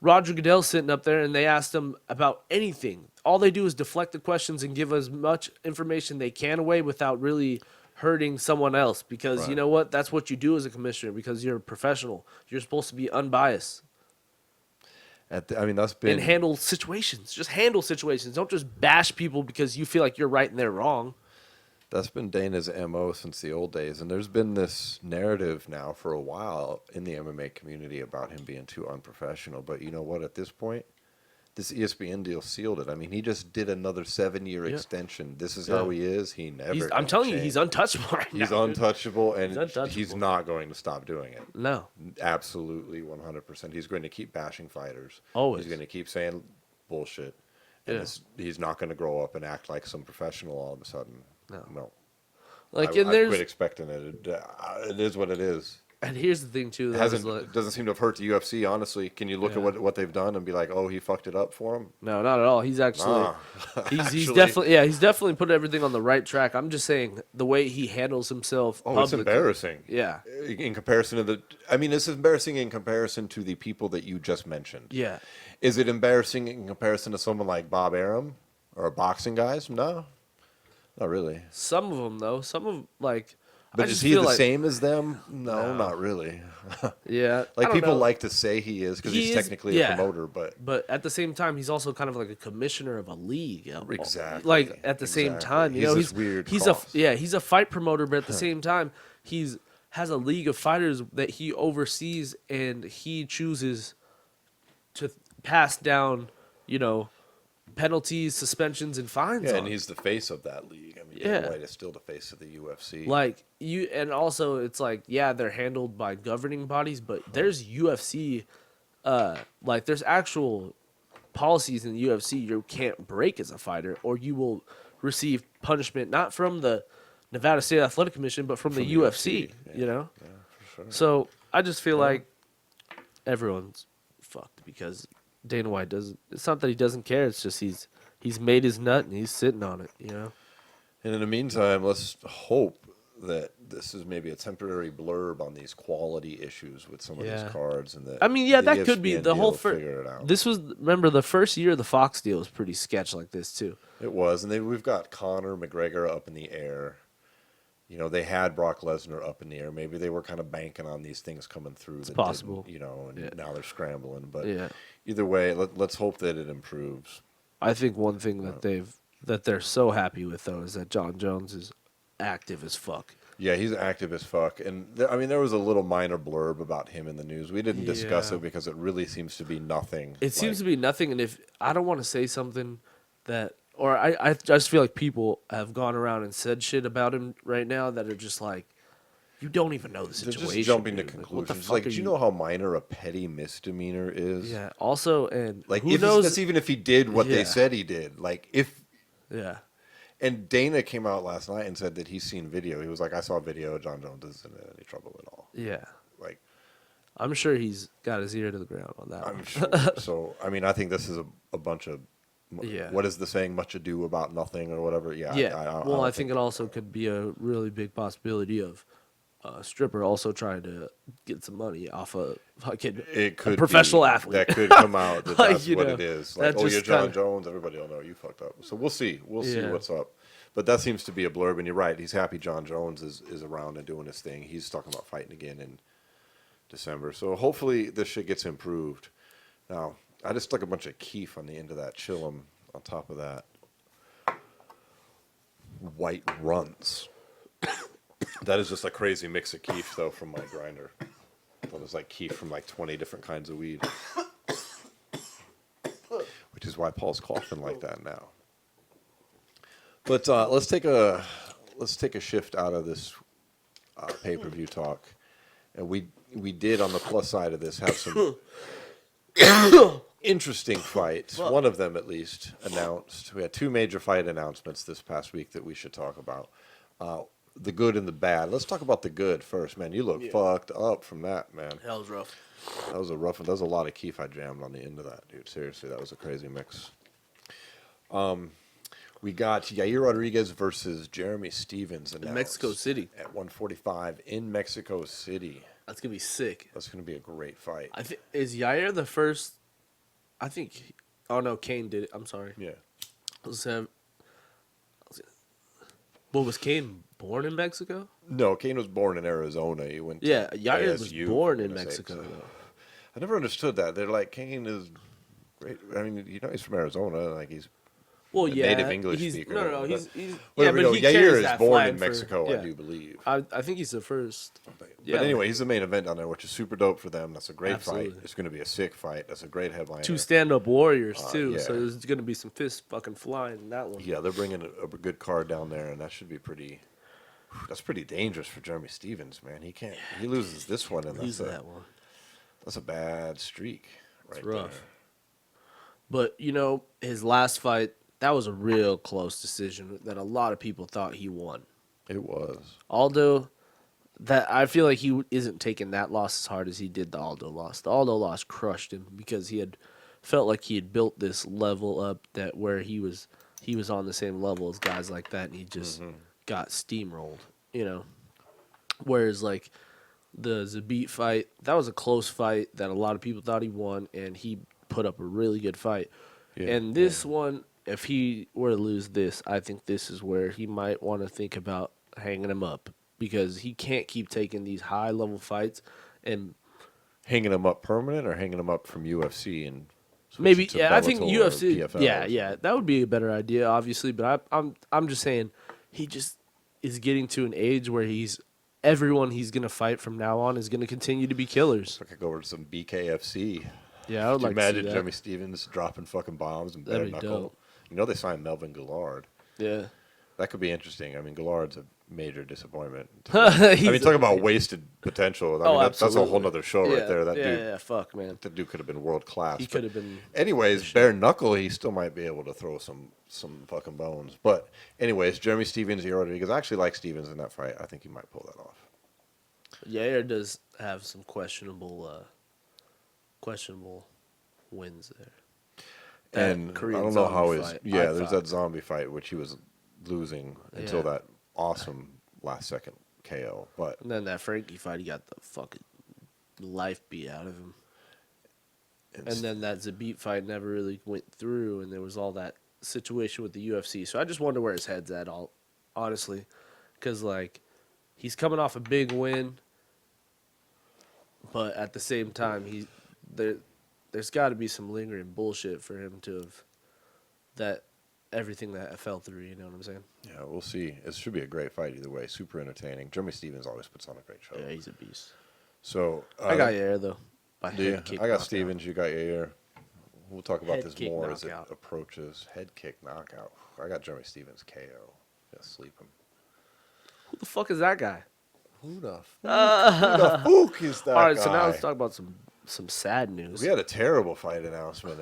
Roger Goodell sitting up there and they asked him about anything, all they do is deflect the questions and give as much information they can away without really hurting someone else because you Right. know what? That's what you do as a commissioner because you're a professional. You're supposed to be unbiased I mean, that's been and handle situations. Just handle situations. Don't just bash people because you feel like you're right and they're wrong. That's been Dana's MO since the old days. And there's been this narrative now for a while in the MMA community about him being too unprofessional. But you know what? At this point, this ESPN deal sealed it. I mean, he just did another 7-year Yeah. extension. This is Yeah. how he is. He never. I'm gonna telling you, change. he's untouchable right now. He's untouchable, and He's untouchable. he's not going to stop doing it. No. Absolutely, 100%. He's going to keep bashing fighters. Always. He's going to keep saying bullshit. And Yeah. he's not going to grow up and act like some professional all of a sudden. No. I And quit there's expecting it. It is what it is. and here's the thing too. It That was hasn't. like, It doesn't seem to have hurt the UFC. Honestly, can you look Yeah. at what they've done and be like, oh, he fucked it up for him? no, not at all. He's actually Nah. he's Actually- definitely he's definitely put everything on the right track. I'm just saying the way he handles himself. Oh, it's publicly- embarrassing. Yeah. In comparison to the, I mean, it's embarrassing in comparison to the people that you just mentioned. Yeah. Is it embarrassing in comparison to someone like Bob Arum or boxing guys? No, not really. Some of them though. Some of like. But I is just he feel the like, same as them? No, No. not really. Yeah. I Like don't people know. like to say he is because He he's is- technically yeah. a promoter, but But at the same time, he's also kind of like a commissioner of a league. Exactly. Like at the same Exactly. time, you He's know, this weird he's cross. he's a fight promoter, but at the same time, has a league of fighters that he oversees, and he chooses to pass down, penalties, suspensions, and fines. yeah, on. and he's the face of that league. I mean, Yeah. Dana White is still the face of the UFC. and also it's like, yeah, they're handled by governing bodies, but there's UFC, there's actual policies in the UFC you can't break as a fighter, or you will receive punishment not from the Nevada State Athletic Commission, but from the UFC. Yeah, for sure. So I just feel like everyone's fucked because Dana White doesn't. It's not that he doesn't care. It's just he's made his nut and he's sitting on it. And in the meantime, let's hope that this is maybe a temporary blurb on these quality issues with some of Yeah. these cards, and that I mean, yeah, the that could be ESPN the whole deal figure it out. This was, remember, the first year of the Fox deal was pretty sketch like this too. It was, and we've got Conor McGregor up in the air. They had Brock Lesnar up in the air. Maybe they were kind of banking on these things coming through. It's possible. And Yeah. now they're scrambling. But Yeah. either way, let's hope that it improves. I think one thing that they're so happy with though is that John Jones is active as fuck. Yeah, he's active as fuck. And there was a little minor blurb about him in the news. We didn't discuss Yeah. it because it really seems to be nothing. It seems to be nothing, and if I don't want to say something that, or I just feel like people have gone around and said shit about him right now that are just like, you don't even know the They're situation. just jumping to dude. Like, what the conclusions. fuck Like, are do you know how minor a petty misdemeanor is? Yeah. Also, and Like, who if knows? that's even if he did what they Yeah. said he did. Like, if Yeah. And Dana came out last night and said that he's seen video. He was like, I saw video. John Jones isn't in any trouble at all. Yeah. Like, I'm sure he's got his ear to the ground on that. I'm one. sure. So, I mean, I think this is a bunch of, Yeah. what is the saying, much ado about nothing or whatever? Yeah. Yeah. I Well, don't I think it also could be a really big possibility of a stripper also trying to get some money off a fucking it could professional be, athlete. That could come out that Like, that's you what know, it is. that Like, oh, you're just John kinda- Jones. Everybody will know you fucked up. So we'll see. We'll see Yeah. what's up. But that seems to be a blurb. And you're right. He's happy John Jones is around and doing his thing. He's talking about fighting again in December. So hopefully this shit gets improved. Now, I just stuck a bunch of keef on the end of that chillum on top of that. White Runtz. That is just a crazy mix of keef, though, from my grinder. That was like keef from like 20 different kinds of weed. Which is why Paul's coughing like that now. But let's take a shift out of this pay-per-view talk. And we did, on the plus side of this, have some interesting fights. One of them, at least, announced. We had two major fight announcements this past week that we should talk about. The good and the bad. Let's talk about the good first, man. You look fucked up from that, man. That was rough. That was a rough one. That was a lot of keef I jammed on the end of that, dude. Seriously, that was a crazy mix. We got Yair Rodriguez versus Jeremy Stevens announced In Mexico City. at 145 in Mexico City. That's gonna be sick. That's going to be a great fight. I think is Yair the first. I think. Oh no, Kane did it. I'm sorry. Yeah. But was Kane born in Mexico? No, Kane was born in Arizona. He went to Yeah, Yair was ASU, born for in goodness sakes. Mexico, though. I never understood that. They're like, Kane is great. I mean, he's from Arizona. Like, he's Well, a yeah, native English he's, speaker. No, but- he's whatever, yeah, no, but he Yair carries is that born flag in Mexico, for, I do believe. I think he's the first. But anyway, he's the main event down there, which is super dope for them. That's a great Absolutely. fight. It's going to be a sick fight. That's a great headline. Two stand-up warriors too, yeah. so there's gonna be some fists fucking flying in that one. Yeah, they're bringing a good card down there, and that should be pretty. That's pretty dangerous for Jeremy Stevens, man. He can't. He loses this one, and Lose that one. that's a bad streak. Right rough. there. But his last fight, that was a real close decision that a lot of people thought he won. It was. Aldo, that I feel like he isn't taking that loss as hard as he did the Aldo loss. The Aldo loss crushed him because he had felt like he had built this level up that where he was on the same level as guys like that, and he just got steamrolled. Whereas like the Zabit fight, that was a close fight that a lot of people thought he won, and he put up a really good fight. Yeah, And this one, if he were to lose this, I think this is where he might want to think about hanging him up, because he can't keep taking these high level fights and Hanging him up permanent or hanging him up from UFC and switching maybe to I think Bellator or UFC. PFL Yeah, or yeah, that would be a better idea, obviously. But I'm just saying he just is getting to an age where everyone he's gonna fight from now on is gonna continue to be killers. I could go over to some BKFC. Yeah, I would Could you like to see imagine that. Jeremy Stevens dropping fucking bombs and bare That'd be knuckle? dope. You know they signed Melvin Gillard. Yeah. That could be interesting. I mean, Gillard's a major disappointment. He's I mean, talk a- about wasted potential. I mean, that's a absolutely. whole other show right there. That dude, Yeah, fuck, man. that dude could have been world class. He But could have been. anyways, bare knuckle, he still might be able to throw some fucking bones. But anyways, Jeremy Stevens, Yair Rodriguez. I actually like Stevens in that fight. I think he might pull that off. Yair does have some questionable wins there. That And Korean I don't know how zombie his fight, yeah. I there's thought. that zombie fight which he was losing until Yeah. that awesome last second KO. But And then that Frankie fight, he got the fucking life beat out of him. And then that Zabit fight never really went through, and there was all that situation with the UFC. So I just wonder where his head's at, honestly, because like he's coming off a big win, but at the same time there's got to be some lingering bullshit for him to have everything that fell through. You know what I'm saying? yeah, we'll see. It should be a great fight either way. Super entertaining. Jeremy Stevens always puts on a great show. Yeah, he's a beast. So I got Yair though. By do you? head kick I got knockout. Stevens. You got Yair. We'll talk about Head this kick more as it knockout. approaches. Head kick knockout. I got Jeremy Stevens KO. Yeah, sleep him. Who the fuck is that guy? Who the fuck is that All right, guy? so now let's talk about some sad news. We had a terrible fight announcement.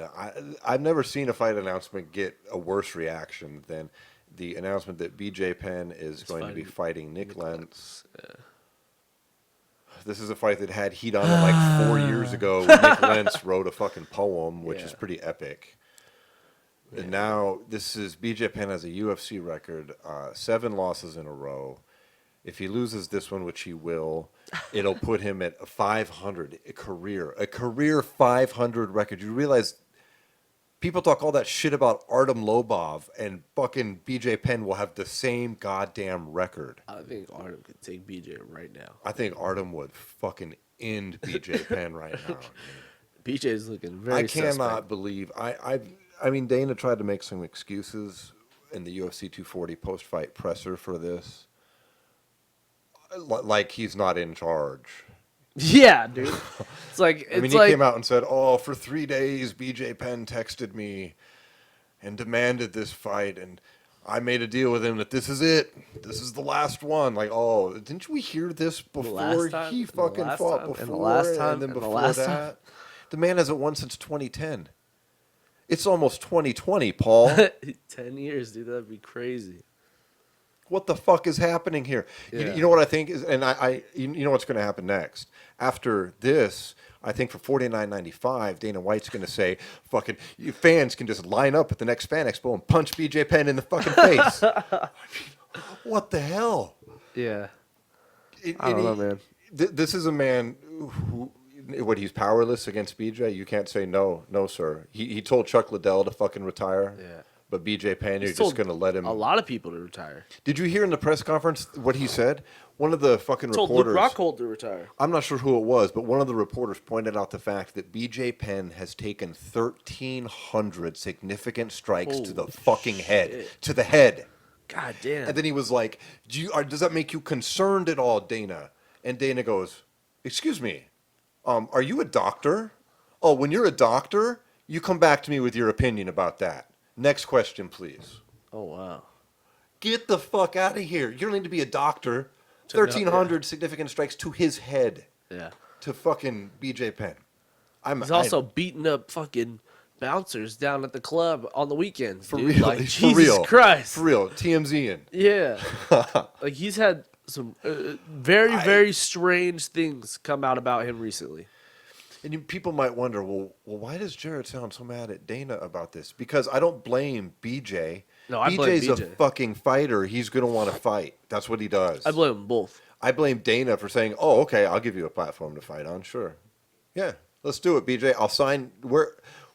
I've never seen a fight announcement get a worse reaction than the announcement that BJ Penn is going to be fighting Nick Lentz. This is a fight that had heat on it like 4 years ago. Nick Lentz wrote a fucking poem, which is pretty epic. And now this is BJ Penn has a UFC record, 7 losses in a row. If he loses this one, which he will, it'll put him at a 500 a career 500 record. You realize people talk all that shit about Artem Lobov, and fucking BJ Penn will have the same goddamn record. I think Artem could take BJ right now. I think Artem would fucking end BJ Penn right now. BJ's looking very I cannot suspect. believe I mean Dana tried to make some excuses in the UFC 240 post-fight presser for this. Like he's not in charge. Yeah, dude. It's like I mean, he came out and said, "Oh, for 3 days, BJ Penn texted me and demanded this fight, and I made a deal with him that this is it. This is the last one." Like, oh, didn't we hear this before time? he And the fucking last fought time? before? And the last time? And then And the before last that, time? the man hasn't won since 2010. It's almost 2020, Paul. 10 years, dude. That'd be crazy. What the fuck is happening here? Yeah. You know what I think is, and you know what's going to happen next after this. I think for $49.95, Dana White's going to say, "Fucking you fans can just line up at the next Fan Expo and punch BJ Penn in the fucking face." What the hell? Yeah. I don't know, man. This is a man who, he's powerless against BJ. You can't say no, sir. He told Chuck Liddell to fucking retire. Yeah. But BJ Penn, you're He's just told going to let him. a lot of people to retire. Did you hear in the press conference what he said? One of the fucking Told reporters. Luke Rockhold to retire. I'm not sure who it was, but one of the reporters pointed out the fact that BJ Penn has taken 1,300 significant strikes to the Holy fucking head. shit. To the head. God damn. And then he was like, does that make you concerned at all, Dana? And Dana goes, excuse me, are you a doctor? Oh, when you're a doctor, you come back to me with your opinion about that. Next question, please. Oh, wow. Get the fuck out of here. You don't need to be a doctor. To know, 1,300 significant strikes to his head. Yeah. To fucking BJ Penn. He's also beating up fucking bouncers down at the club on the weekends. For dude. real. Like, He's Jesus for real. Christ. For real. TMZ-ing. Yeah. Like, he's had some very strange things come out about him recently. And people might wonder, well, why does Jared sound so mad at Dana about this? Because I don't blame BJ. No, I blame BJ's BJ. a fucking fighter. He's going to want to fight. That's what he does. I blame them both. I blame Dana for saying, oh, okay, I'll give you a platform to fight on. Sure. Yeah, let's do it, BJ. I'll sign. What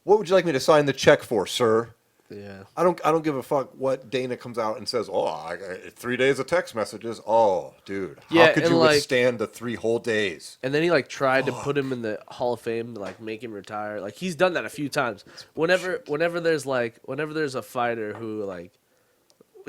would you like me to sign the check for, sir? Yeah. I don't give a fuck what Dana comes out and says. Oh, I got 3 days of text messages. Oh, dude, Yeah, how could and you like- withstand the 3 whole days? And then he like tried to put him in the Hall of Fame to like make him retire. Like he's done that a few times. Whenever there's a fighter who like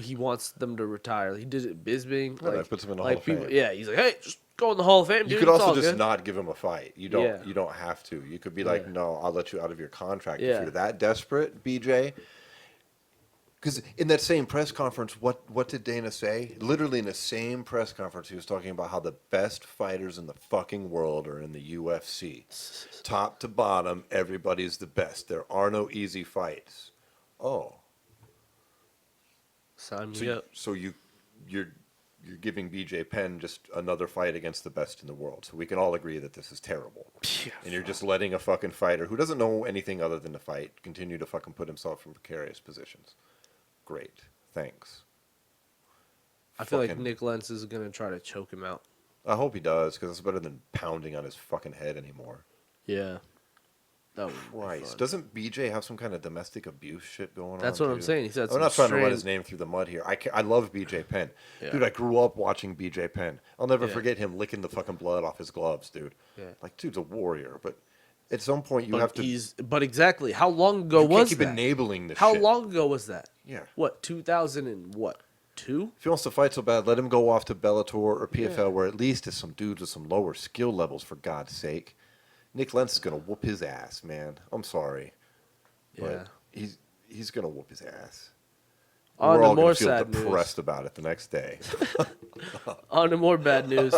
he wants them to retire. He did it Bisbing. Yeah, Like that puts him in the like Hall of Fame. Yeah, he's like, hey, just go in the Hall of Fame, dude. You could It's all also just good." not give him a fight. You don't. Yeah. You don't have to. You could be like, Yeah. no, I'll let you out of your contract Yeah. if you're that desperate, BJ. Because in that same press conference, what did Dana say? Literally in the same press conference, he was talking about how the best fighters in the fucking world are in the UFC. Top to bottom, everybody's the best. There are no easy fights. Oh, Sign me up. so you're giving BJ Penn just another fight against the best in the world. So we can all agree that this is terrible. And you're just letting a fucking fighter who doesn't know anything other than to fight continue to fucking put himself in precarious positions. Great. Thanks. I feel like Fucking- Nick Lentz is gonna try to choke him out. I hope he does, because it's better than pounding on his fucking head anymore. Yeah. That would be Christ. fun. Doesn't BJ have some kind of domestic abuse shit going on? That's what I'm too? saying. He's had I'm some not trying to run his strange- name through the mud here. I love BJ Penn. Yeah. Dude, I grew up watching BJ Penn. I'll never Yeah. forget him licking the fucking blood off his gloves, dude. Yeah. Like, dude's a warrior, but at some point you have to... But exactly. How long ago you can't was keep that? enabling this How shit. long ago was that? Yeah. What, 2002? If he wants to fight so bad, let him go off to Bellator or PFL, where at least is some dudes with some lower skill levels, for God's sake. Nick Lentz is going to whoop his ass, man. I'm sorry. Yeah. But he's going to whoop his ass. On We're to all going more to feel sad news. depressed about it the next day. On to more bad news.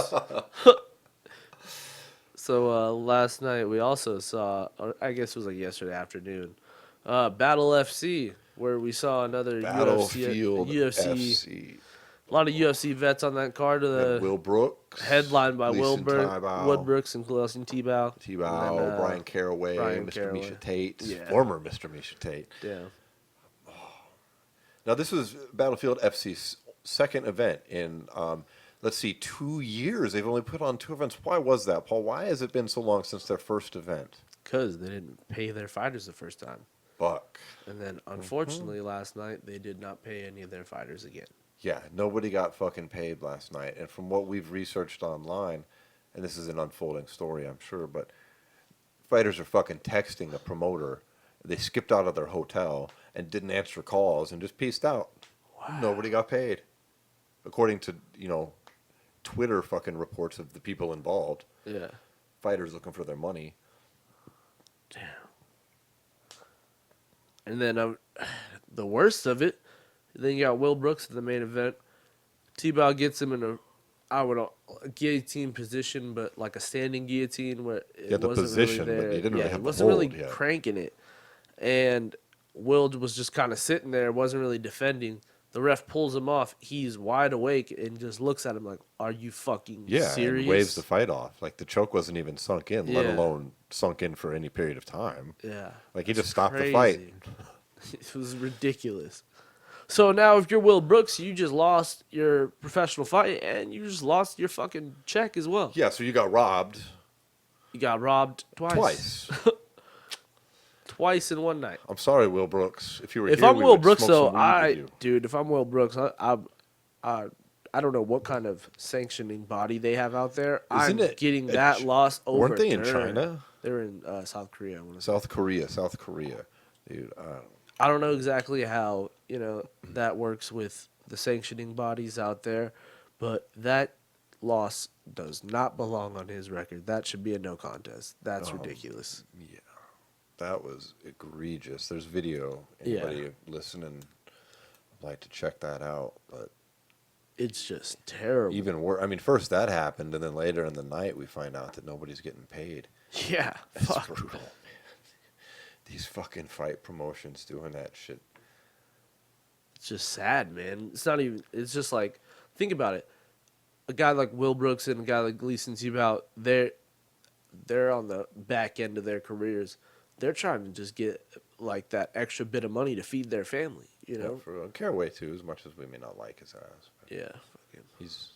So last night we also saw, or I guess it was like yesterday afternoon, Battle FC, where we saw another Battlefield UFC. FC. A lot of UFC vets on that card. Will Brooks. Headlined by Gleason Wood Brooks and Gleason Tebow. T-Bow, And then, Brian Caraway, Brian Mr. Caraway. Misha Tate, Yeah. former Mr. Misha Tate. Yeah. Now, this was Battlefield FC's second event in, let's see, 2 years. They've only put on 2 events. Why was that, Paul? Why has it been so long since their first event? Because they didn't pay their fighters the first time. Buck. And then, unfortunately, last night, they did not pay any of their fighters again. Yeah, nobody got fucking paid last night. And from what we've researched online, and this is an unfolding story, I'm sure, but fighters are fucking texting a promoter. They skipped out of their hotel and didn't answer calls and just pieced out. Wow. Nobody got paid. According to, Twitter fucking reports of the people involved. Yeah. Fighters looking for their money. Damn. And then the worst of it, then you got Will Brooks in the main event. T-Bow gets him in a guillotine position, but like a standing guillotine where it the wasn't position, really but there. he didn't really Yeah, have he the wasn't really hold yet. cranking it. And Will was just kind of sitting there, wasn't really defending. The ref pulls him off. He's wide awake and just looks at him like, "Are you fucking serious?" And waves the fight off. Like, the choke wasn't even sunk in, let Yeah. alone sunk in for any period of time. Yeah. Like, he just stopped the fight. It was ridiculous. So now if you're Will Brooks, you just lost your professional fight and you just lost your fucking check as well. Yeah, so you got robbed You got robbed twice. twice in one night. I'm sorry, Will Brooks. If you were If here, I'm we Will would Brooks, smoke though, some weed with you. dude, if I'm Will Brooks, I don't know what kind of sanctioning body they have out there. Isn't I'm it getting that loss over. Weren't they in China? They're in South Korea. I want to say. South Korea. Dude, I don't know exactly how that works with the sanctioning bodies out there, but that loss does not belong on his record. That should be a no contest. That's ridiculous. yeah, that was egregious. There's video. Yeah. Anybody listening would like to check that out, but It's just terrible. even worse. I mean, first that happened, and then later in the night we find out that nobody's getting paid. Yeah, That's fuck. brutal. These fucking fight promotions doing that shit. It's just sad, man. It's not even. It's just like, think about it. A guy like Will Brooks and a guy like Gleason Seabout, they're on the back end of their careers. They're trying to just get like that extra bit of money to feed their family. You know. Yeah, for Caraway too, as much as we may not like his ass. Yeah. Fucking. He's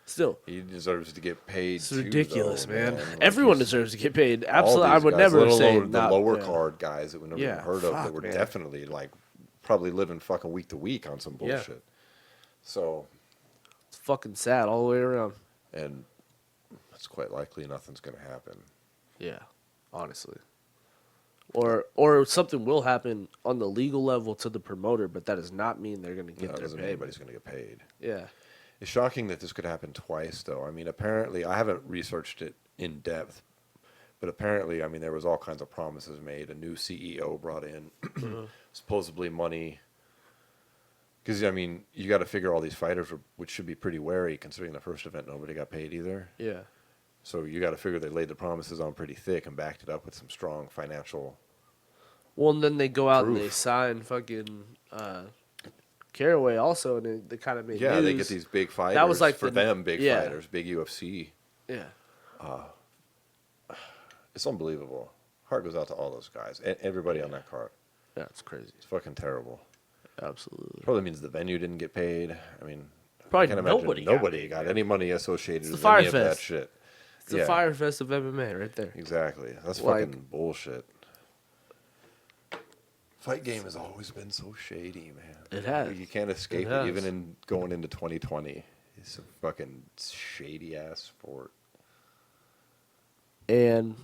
Still, he deserves to get paid. it's too, ridiculous, though, man. Like, Everyone he's- deserves to get paid. all Absolutely, I these would guys, never let say alone not, the lower yeah. card guys that we never Yeah, even heard of fuck, that were man. definitely like probably living fucking week to week on some Yeah. bullshit. So, It's fucking sad all the way around. and it's quite likely nothing's going to happen. Yeah, honestly. Or something will happen on the legal level to the promoter, but that does not mean they're going to That get their doesn't mean pay. anybody's going to get paid. Yeah. It's shocking that this could happen twice, though. I mean, apparently, I haven't researched it in depth, but apparently, I mean, there was all kinds of promises made. A new CEO brought in, supposedly money. Because, I mean, you got to figure all these fighters, which should be pretty wary, considering the first event nobody got paid either. Yeah. So you got to figure they laid the promises on pretty thick and backed it up with some strong financial. Well, and then they go out and they Proof. sign fucking Caraway also, and they kind of made Yeah, they news. get these big fighters. was like for the- them, big yeah. fighters, big UFC. Yeah. It's unbelievable. Heart goes out to all those guys and everybody on that card. Yeah, it's crazy. It's fucking terrible. Absolutely. Probably means the venue didn't get paid. I mean, Probably I can't imagine nobody nobody got got any money associated the with Fire any of that Fest. shit. It's the Fire Fest of MMA right there. Exactly. That's Like- fucking bullshit. Fight game has always been so shady, man. It has. You can't escape It it, has. even in going into 2020. It's a fucking shady ass sport. And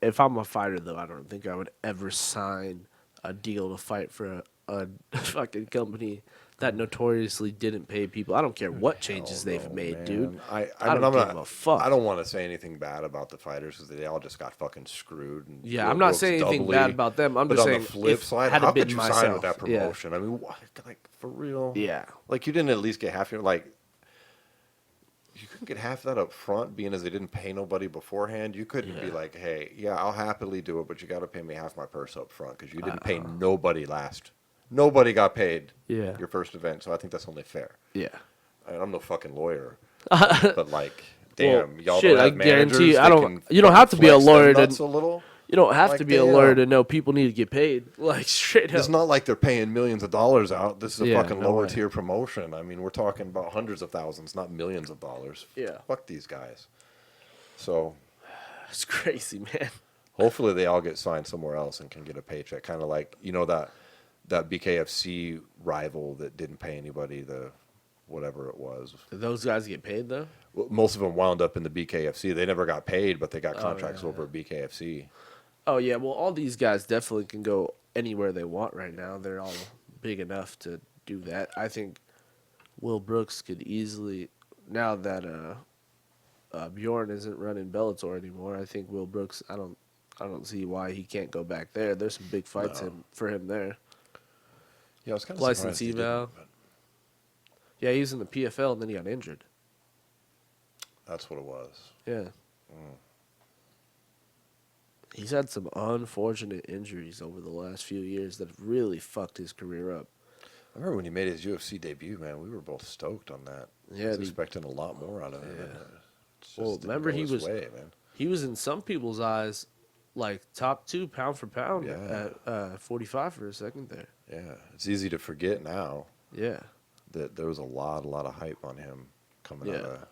if I'm a fighter, though, I don't think I would ever sign a deal to fight for a fucking company that notoriously didn't pay people. I don't care what changes Hell they've no, made, man. dude. I don't I'm give a fuck. I don't want to say anything bad about the fighters because they all just got fucking screwed. And Yeah, Will I'm not Brooks saying anything doubly. bad about them. I'm But just on saying, the flip if side, had it how been could you sign myself, with that yeah. promotion? I mean, what, like for real? Yeah. Like you didn't at least get half your like. You couldn't get half that up front, being as they didn't pay nobody beforehand. You couldn't be Yeah. like, hey, yeah, I'll happily do it, but you got to pay me half my purse up front because you didn't pay nobody last. Nobody got paid. Yeah. Your first event, so I think that's only fair. Yeah. I mean, I'm no fucking lawyer, but like, damn, Well, y'all shit, don't have I guarantee managers you, that I don't- can you don't have to be a flex their lawyer to- nuts a little. You don't have Like, to be a damn. lawyer to know people need to get paid. Like, straight up. It's not like they're paying millions of dollars out. This is a Yeah, fucking no lower way. tier promotion. I mean, we're talking about hundreds of thousands, not millions of dollars. Yeah. Fuck these guys. So It's crazy, man. hopefully they all get signed somewhere else and can get a paycheck. Kind of like, you know, that BKFC rival that didn't pay anybody, the whatever it was. Did those guys get paid, though? Well, most of them wound up in the BKFC. They never got paid, but they got Oh, contracts yeah, over at BKFC. Oh, yeah. Well, all these guys definitely can go anywhere they want right now. They're all big enough to do that. I think Will Brooks could easily, now that Bjorn isn't running Bellator anymore, I think Will Brooks, I don't see why he can't go back there. There's some big fights for him there. Yeah, I was kind of License surprised he eval. didn't, but Yeah, he was in the PFL and then he got injured. that's what it was. Yeah. He's had some unfortunate injuries over the last few years that have really fucked his career up. I remember when he made his UFC debut, man. We were both stoked on that. Yeah, I was the- expecting a lot more out of him. Yeah. and it just Well, didn't remember go he his was- way, man. He was in some people's eyes like top 2 pound for pound Yeah. at 45 for a second there. Yeah, it's easy to forget now Yeah. that there was a lot of hype on him coming out Yeah. of.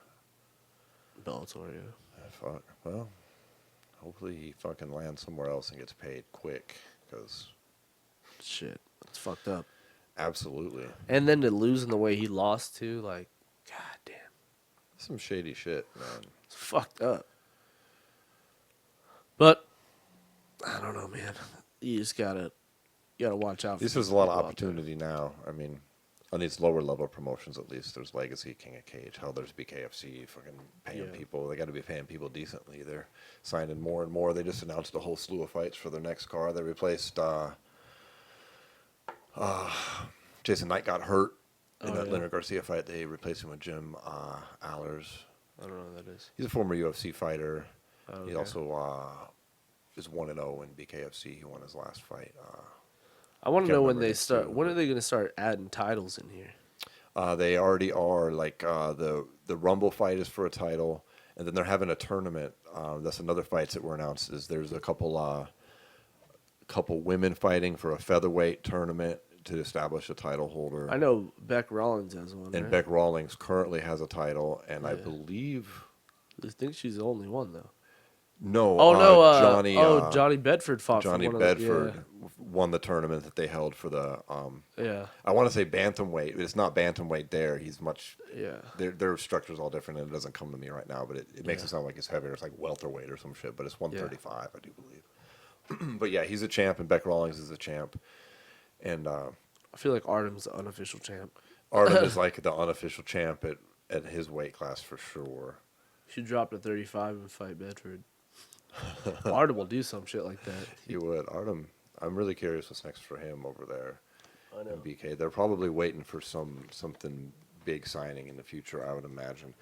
Bellator, yeah. Fuck. Well, hopefully he fucking lands somewhere else and gets paid quick. Because Shit, it's fucked up. absolutely, And then to lose in the way he lost to, like, god damn, some shady shit, man. it's fucked up. But I don't know, man. You just gotta watch out. At least there's a lot of opportunity now. I mean, on these lower level promotions, at least there's Legacy, King of Cage. Hell, there's BKFC, fucking paying people. They got to be paying people decently. They're signing more and more. They just announced a whole slew of fights for their next card. They replaced Jason Knight got hurt in that Leonard Garcia fight. They replaced him with Jim Allers. I don't know what that is. He's a former UFC fighter. Okay. He also is 1-0 in BKFC. He won his last fight. I want to Can't know when remember they it start. too, When are they going to start adding titles in here? They already are. Like the Rumble fight is for a title, and then they're having a tournament. That's another fights that were announced. Is there's a couple women fighting for a featherweight tournament to establish a title holder. I know Beck Rollins has one. And right? Beck Rawlings currently has a title, and I Yeah. believe I think she's the only one though. no. Johnny. Johnny. Johnny Bedford fought. Johnny for one Bedford Of won the tournament that they held for the. yeah. I want to say bantamweight. It's not bantamweight there. He's much. Yeah. Their structure's all different, and it doesn't come to me right now. But it makes it sound like it's heavier. It's like welterweight or some shit. But it's 135, I do believe. But yeah, he's a champ, and Beck Rawlings is a champ, and I feel like Artem's the unofficial champ. Artem is like the unofficial champ at his weight class for sure. Should drop to 35 and fight Bedford. Artem will do some shit like that. He would. Artem. I'm really curious what's next for him over there. I know. In BK. They're probably waiting for something big signing in the future, I would imagine.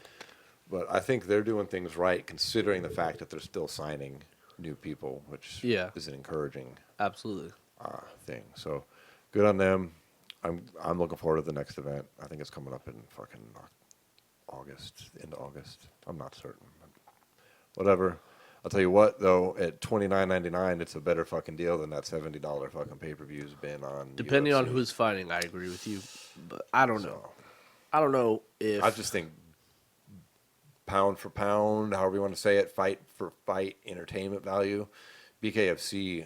But I think they're doing things right, considering the fact that they're still signing new people, which is an encouraging Absolutely. thing. So good on them. I'm looking forward to the next event. I think it's coming up in fucking August, into August. I'm not certain. But whatever. I'll tell you what, though, at $29.99, it's a better fucking deal than that $70 fucking pay-per-view's been on. Depending UFC. on who's fighting, I agree with you. But I don't know. I don't know if I just think pound for pound, however you want to say it, fight for fight, entertainment value, BKFC.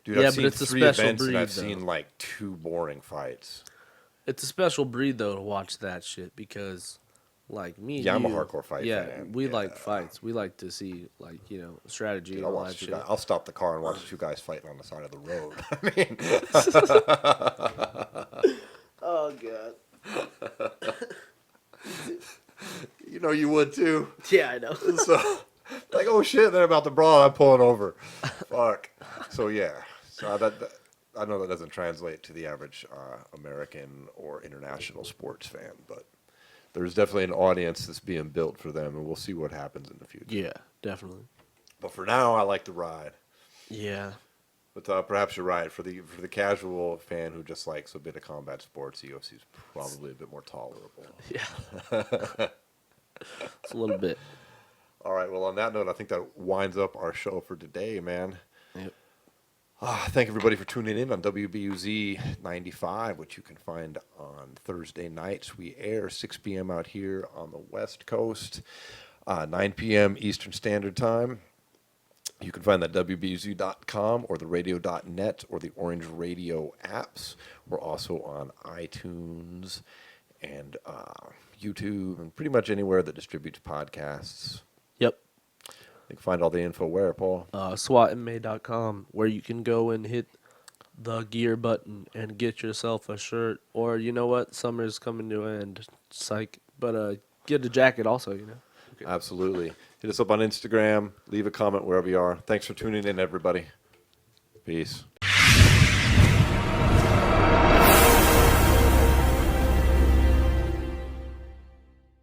Dude, Yeah, I've but seen it's a 3 special events and breed, I've though. seen like 2 boring fights. it's a special breed though to watch that shit because, like me, and Yeah, I'm a you, hardcore fight yeah, fan. we Yeah. like fights. We like to see like strategy Dude, and I'll all that watch shit. I'll stop the car and watch 2 guys fighting on the side of the road. I mean, Oh god. you know you would too. Yeah, I know. So, like, oh shit, they're about to brawl. I'm pulling over. Fuck. So yeah. So I know that doesn't translate to the average American or international sports fan, but there's definitely an audience that's being built for them, and we'll see what happens in the future. Yeah, definitely. But for now, I like the ride. Yeah. But perhaps you're right. For the casual fan who just likes a bit of combat sports, the UFC is probably a bit more tolerable. Yeah. It's a little bit. All right. Well, on that note, I think that winds up our show for today, man. Yep. Thank everybody for tuning in on WBUZ 95, which you can find on Thursday nights. We air 6 p.m. out here on the West Coast, 9 p.m. Eastern Standard Time. You can find that at WBUZ.com or the radio.net or the Orange Radio apps. We're also on iTunes and YouTube and pretty much anywhere that distributes podcasts. Yep. You can find all the info where, Paul? SWATMA.com, where you can go and hit the gear button and get yourself a shirt. Or, you know what? Summer's coming to an end. Psych. But get a jacket also, Okay. Absolutely. Hit us up on Instagram. Leave a comment wherever you are. Thanks for tuning in, everybody. Peace.